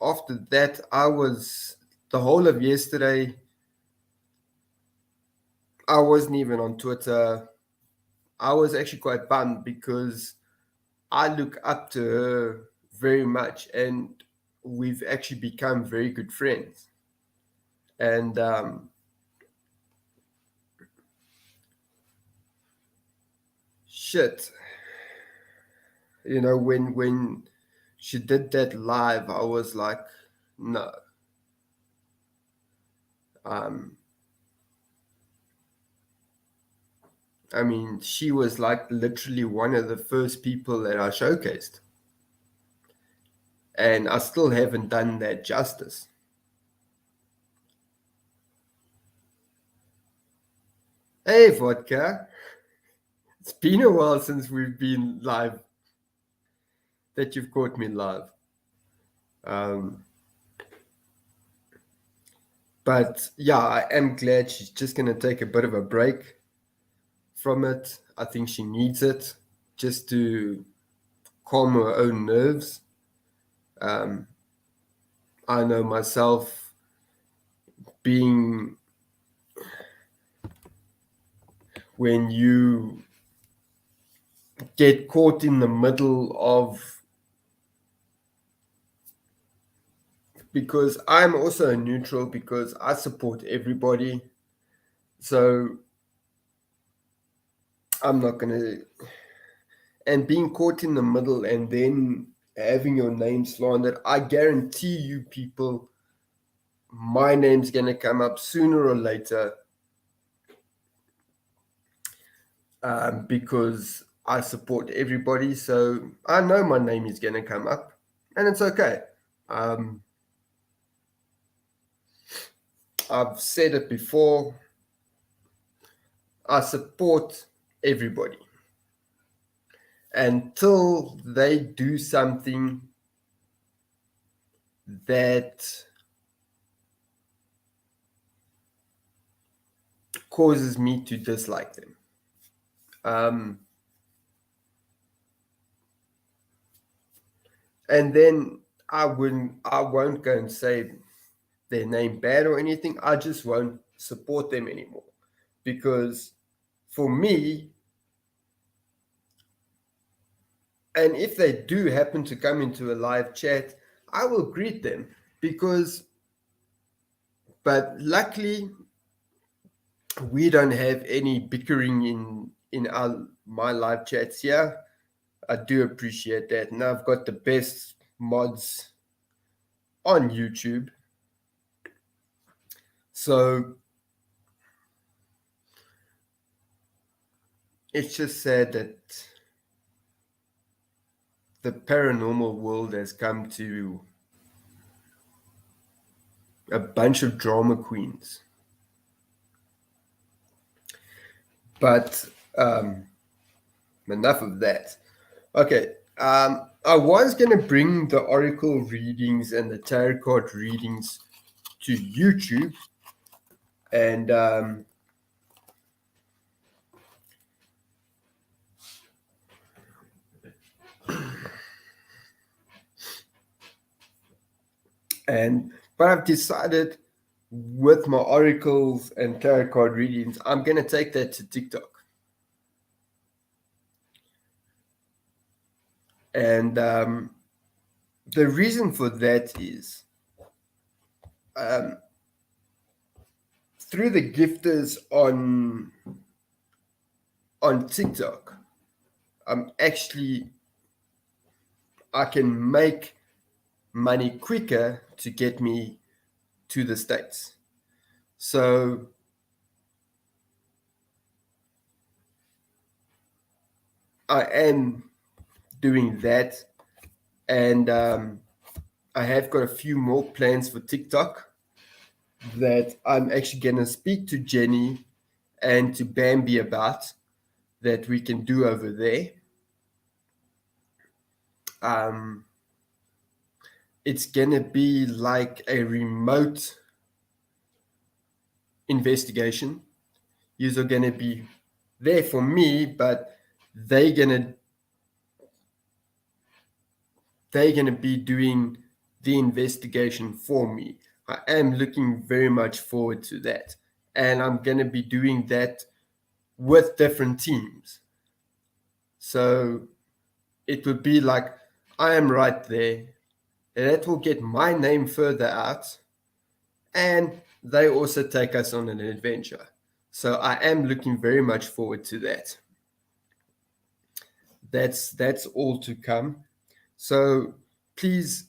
after that, the whole of yesterday, I wasn't even on Twitter. I was actually quite bummed because I look up to her very much and we've actually become very good friends. And shit, you know, when she did that live, I was like, no. I mean, she was like literally one of the first people that I showcased. And I still haven't done that justice. Hey, Vodka. It's been a while since we've been live, that you've caught me live. But yeah, I am glad she's just going to take a bit of a break from it. I think she needs it just to calm her own nerves. I know myself being when you get caught in the middle of, because I'm also a neutral because I support everybody. So I'm not going to, and being caught in the middle and then having your name slandered, I guarantee you people, my name's going to come up sooner or later because I support everybody. So I know my name is going to come up and it's okay. I've said it before. I support everybody until they do something that causes me to dislike them. And then I won't go and say their name bad or anything. I just won't support them anymore. Because for me, and if they do happen to come into a live chat, I will greet them because but luckily we don't have any bickering in my live chats here. I do appreciate that. And I've got the best mods on YouTube. So it's just sad that the paranormal world has come to a bunch of drama queens. But enough of that. Okay, I was going to bring the oracle readings and the tarot card readings to YouTube, and but I've decided with my oracles and tarot card readings, I'm going to take that to TikTok. And the reason for that is through the gifters on TikTok, I can make money quicker to get me to the States. So I am doing that, and I have got a few more plans for TikTok that I'm actually going to speak to Jenny and to Bambi about, that we can do over there. It's going to be like a remote investigation. You're going to be there for me, but they're going to be doing the investigation for me. I am looking very much forward to that. And I'm going to be doing that with different teams. So it would be like I am right there. And that will get my name further out. And they also take us on an adventure. So I am looking very much forward to that. That's all to come. So please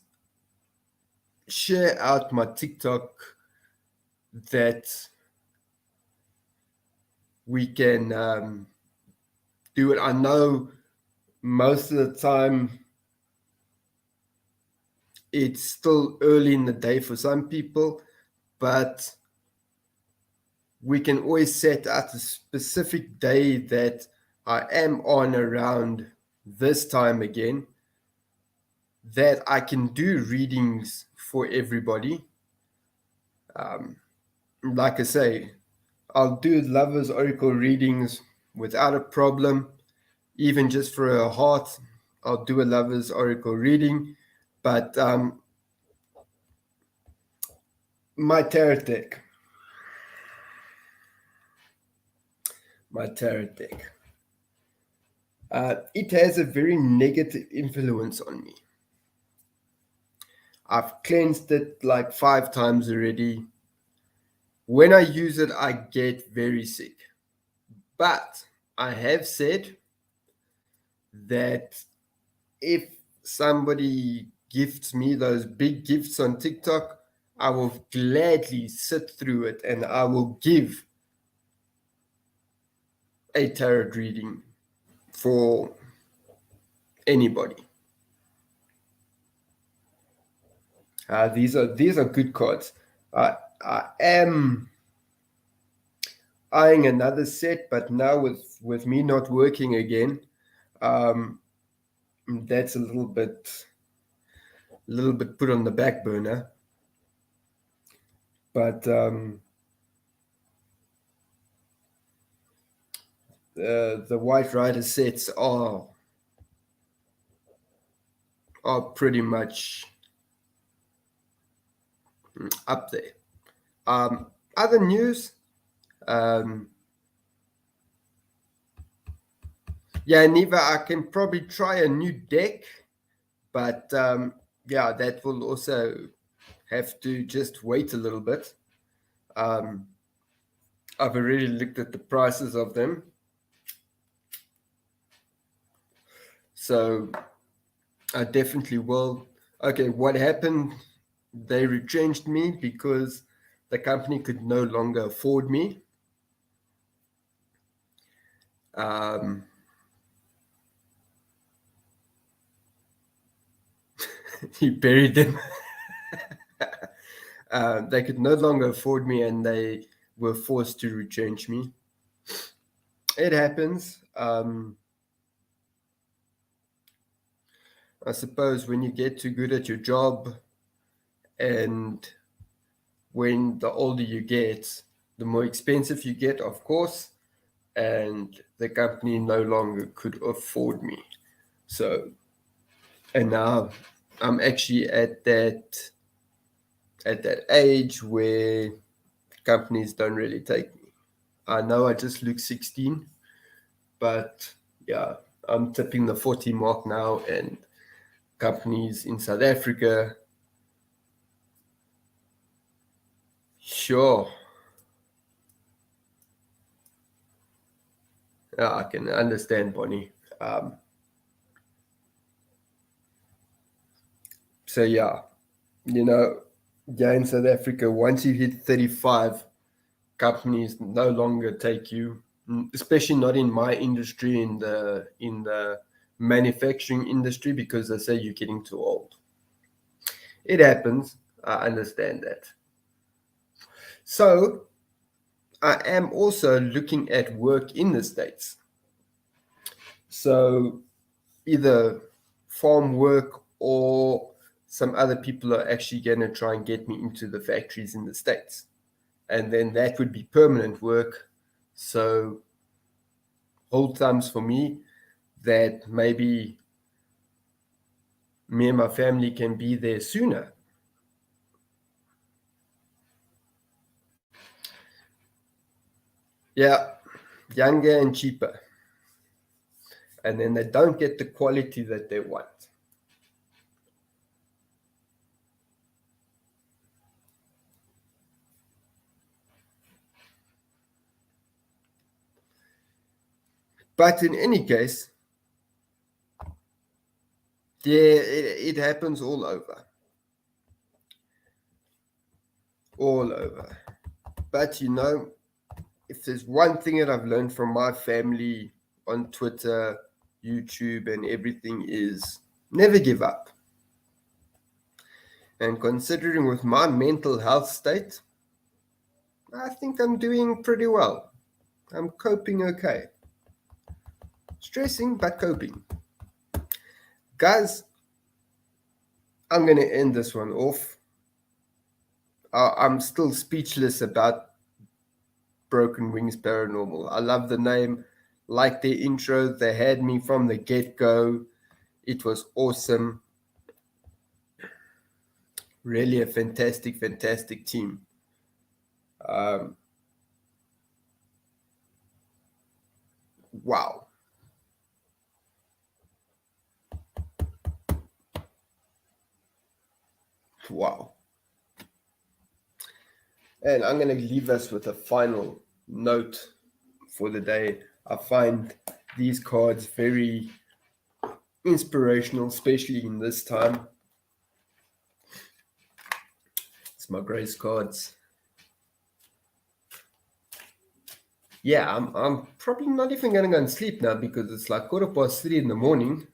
share out my TikTok that we can do it. I know most of the time it's still early in the day for some people, but we can always set out a specific day that I am on around this time again, that I can do readings for everybody. Like I say, I'll do Lover's Oracle readings without a problem. Even just for a heart, I'll do a Lover's Oracle reading. But my tarot deck. It has a very negative influence on me. I've cleansed it like 5 times already. When I use it, I get very sick. But I have said that if somebody gifts me those big gifts on TikTok, I will gladly sit through it and I will give a tarot reading for anybody. These are good cards. I am eyeing another set, but now with me not working again, that's a little bit put on the back burner. But the White Rider sets are pretty much up there. Other news, Neva, I can probably try a new deck, but that will also have to just wait a little bit. I've already looked at the prices of them. So I definitely will. Okay, what happened? They retrenched me because the company could no longer afford me. He buried them. They could no longer afford me, and they were forced to retrench me. It happens. I suppose when you get too good at your job, and when the older you get, the more expensive you get, of course, and the company no longer could afford me. So, and now I'm actually at that age where companies don't really take me. I know I just look 16, but yeah, I'm tipping the 40 mark now, and companies in South Africa, sure. Yeah, I can understand, Bonnie. So yeah, yeah, in South Africa, once you hit 35, companies no longer take you, especially not in my industry, in the manufacturing industry, because they say you're getting too old. It happens. I understand that. So I am also looking at work in the States. So either farm work, or some other people are actually going to try and get me into the factories in the States. And then that would be permanent work. So hold thumbs for me that maybe me and my family can be there sooner. Yeah, younger and cheaper. And then they don't get the quality that they want. But in any case, yeah, it happens all over. All over. But if there's one thing that I've learned from my family on Twitter, YouTube, and everything, is never give up. And considering with my mental health state, I think I'm doing pretty well. I'm coping okay. Stressing, but coping. Guys, I'm going to end this one off. I'm still speechless about Broken Wings Paranormal. I love the name, like their intro. They had me from the get-go. It was awesome. Really a fantastic, fantastic team. Wow. Wow. And I'm going to leave us with a final note for the day. I find these cards very inspirational, especially in this time. It's my grace cards. Yeah, I'm probably not even going to go and sleep now, because it's like 3:15 in the morning.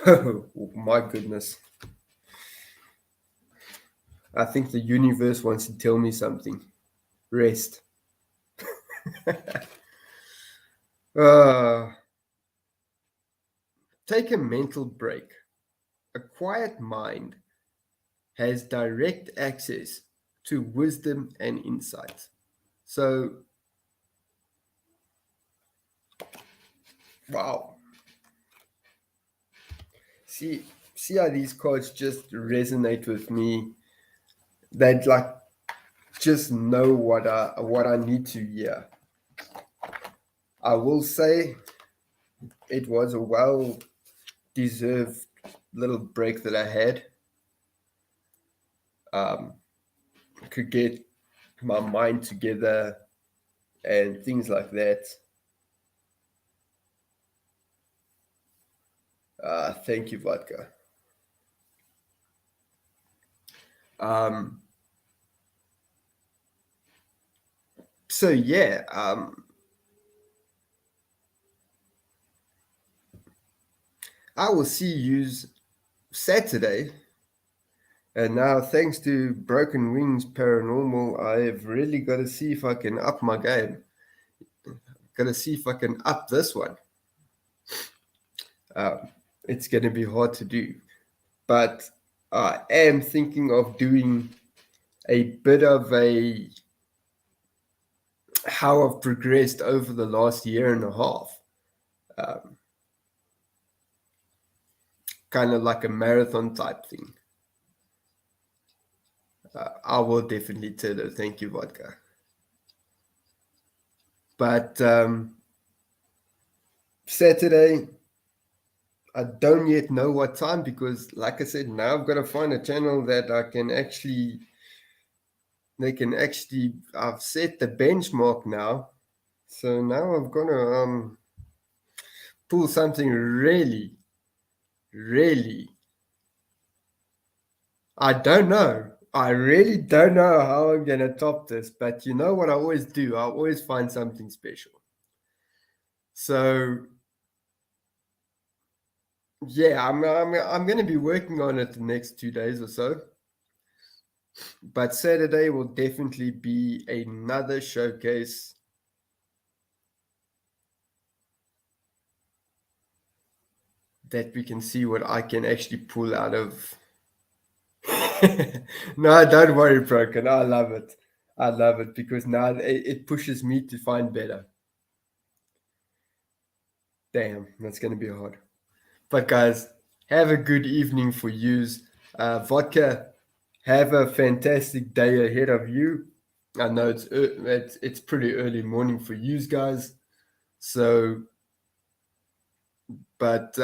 Oh my goodness. I think the universe wants to tell me something. Rest. Take a mental break. A quiet mind has direct access to wisdom and insight. So, wow. See how these cards just resonate with me. They'd like just know what I need to hear. I will say it was a well-deserved little break that I had. could get my mind together and things like that. Thank you, vodka. So yeah, I will see you Saturday. And now, thanks to Broken Wings Paranormal, I have really got to see if I can up my game. Got to see if I can up this one. It's going to be hard to do. But I am thinking of doing a bit of how I've progressed over the last year and a half. Kind of like a marathon type thing. I will definitely tell her, thank you, vodka. But Saturday, I don't yet know what time because, like I said, now I've got to find a channel that I can actually, I've set the benchmark now. So now I've got to pull something really, I don't know. I really don't know how I'm going to top this, but you know what I always do? I always find something special. So, yeah, I'm going to be working on it the next 2 days or so. But Saturday will definitely be another showcase. That we can see what I can actually pull out of. No, don't worry, Broken. I love it. I love it because now it pushes me to find better. Damn, that's going to be hard. But guys, have a good evening for yous. Vodka, have a fantastic day ahead of you. I know it's pretty early morning for yous guys. So, but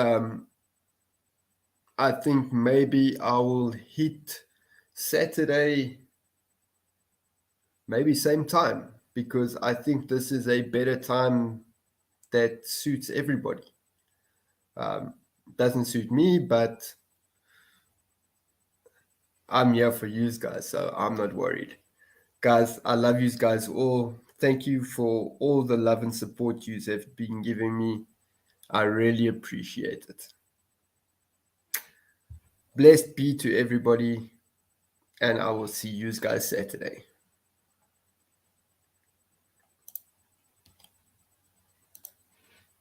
I think maybe I will hit Saturday, maybe same time, because I think this is a better time that suits everybody. Doesn't suit me, but I'm here for you guys, so I'm not worried. Guys, I love you guys all. Thank you for all the love and support you have been giving me. I really appreciate it. Blessed be to everybody, and I will see you guys Saturday.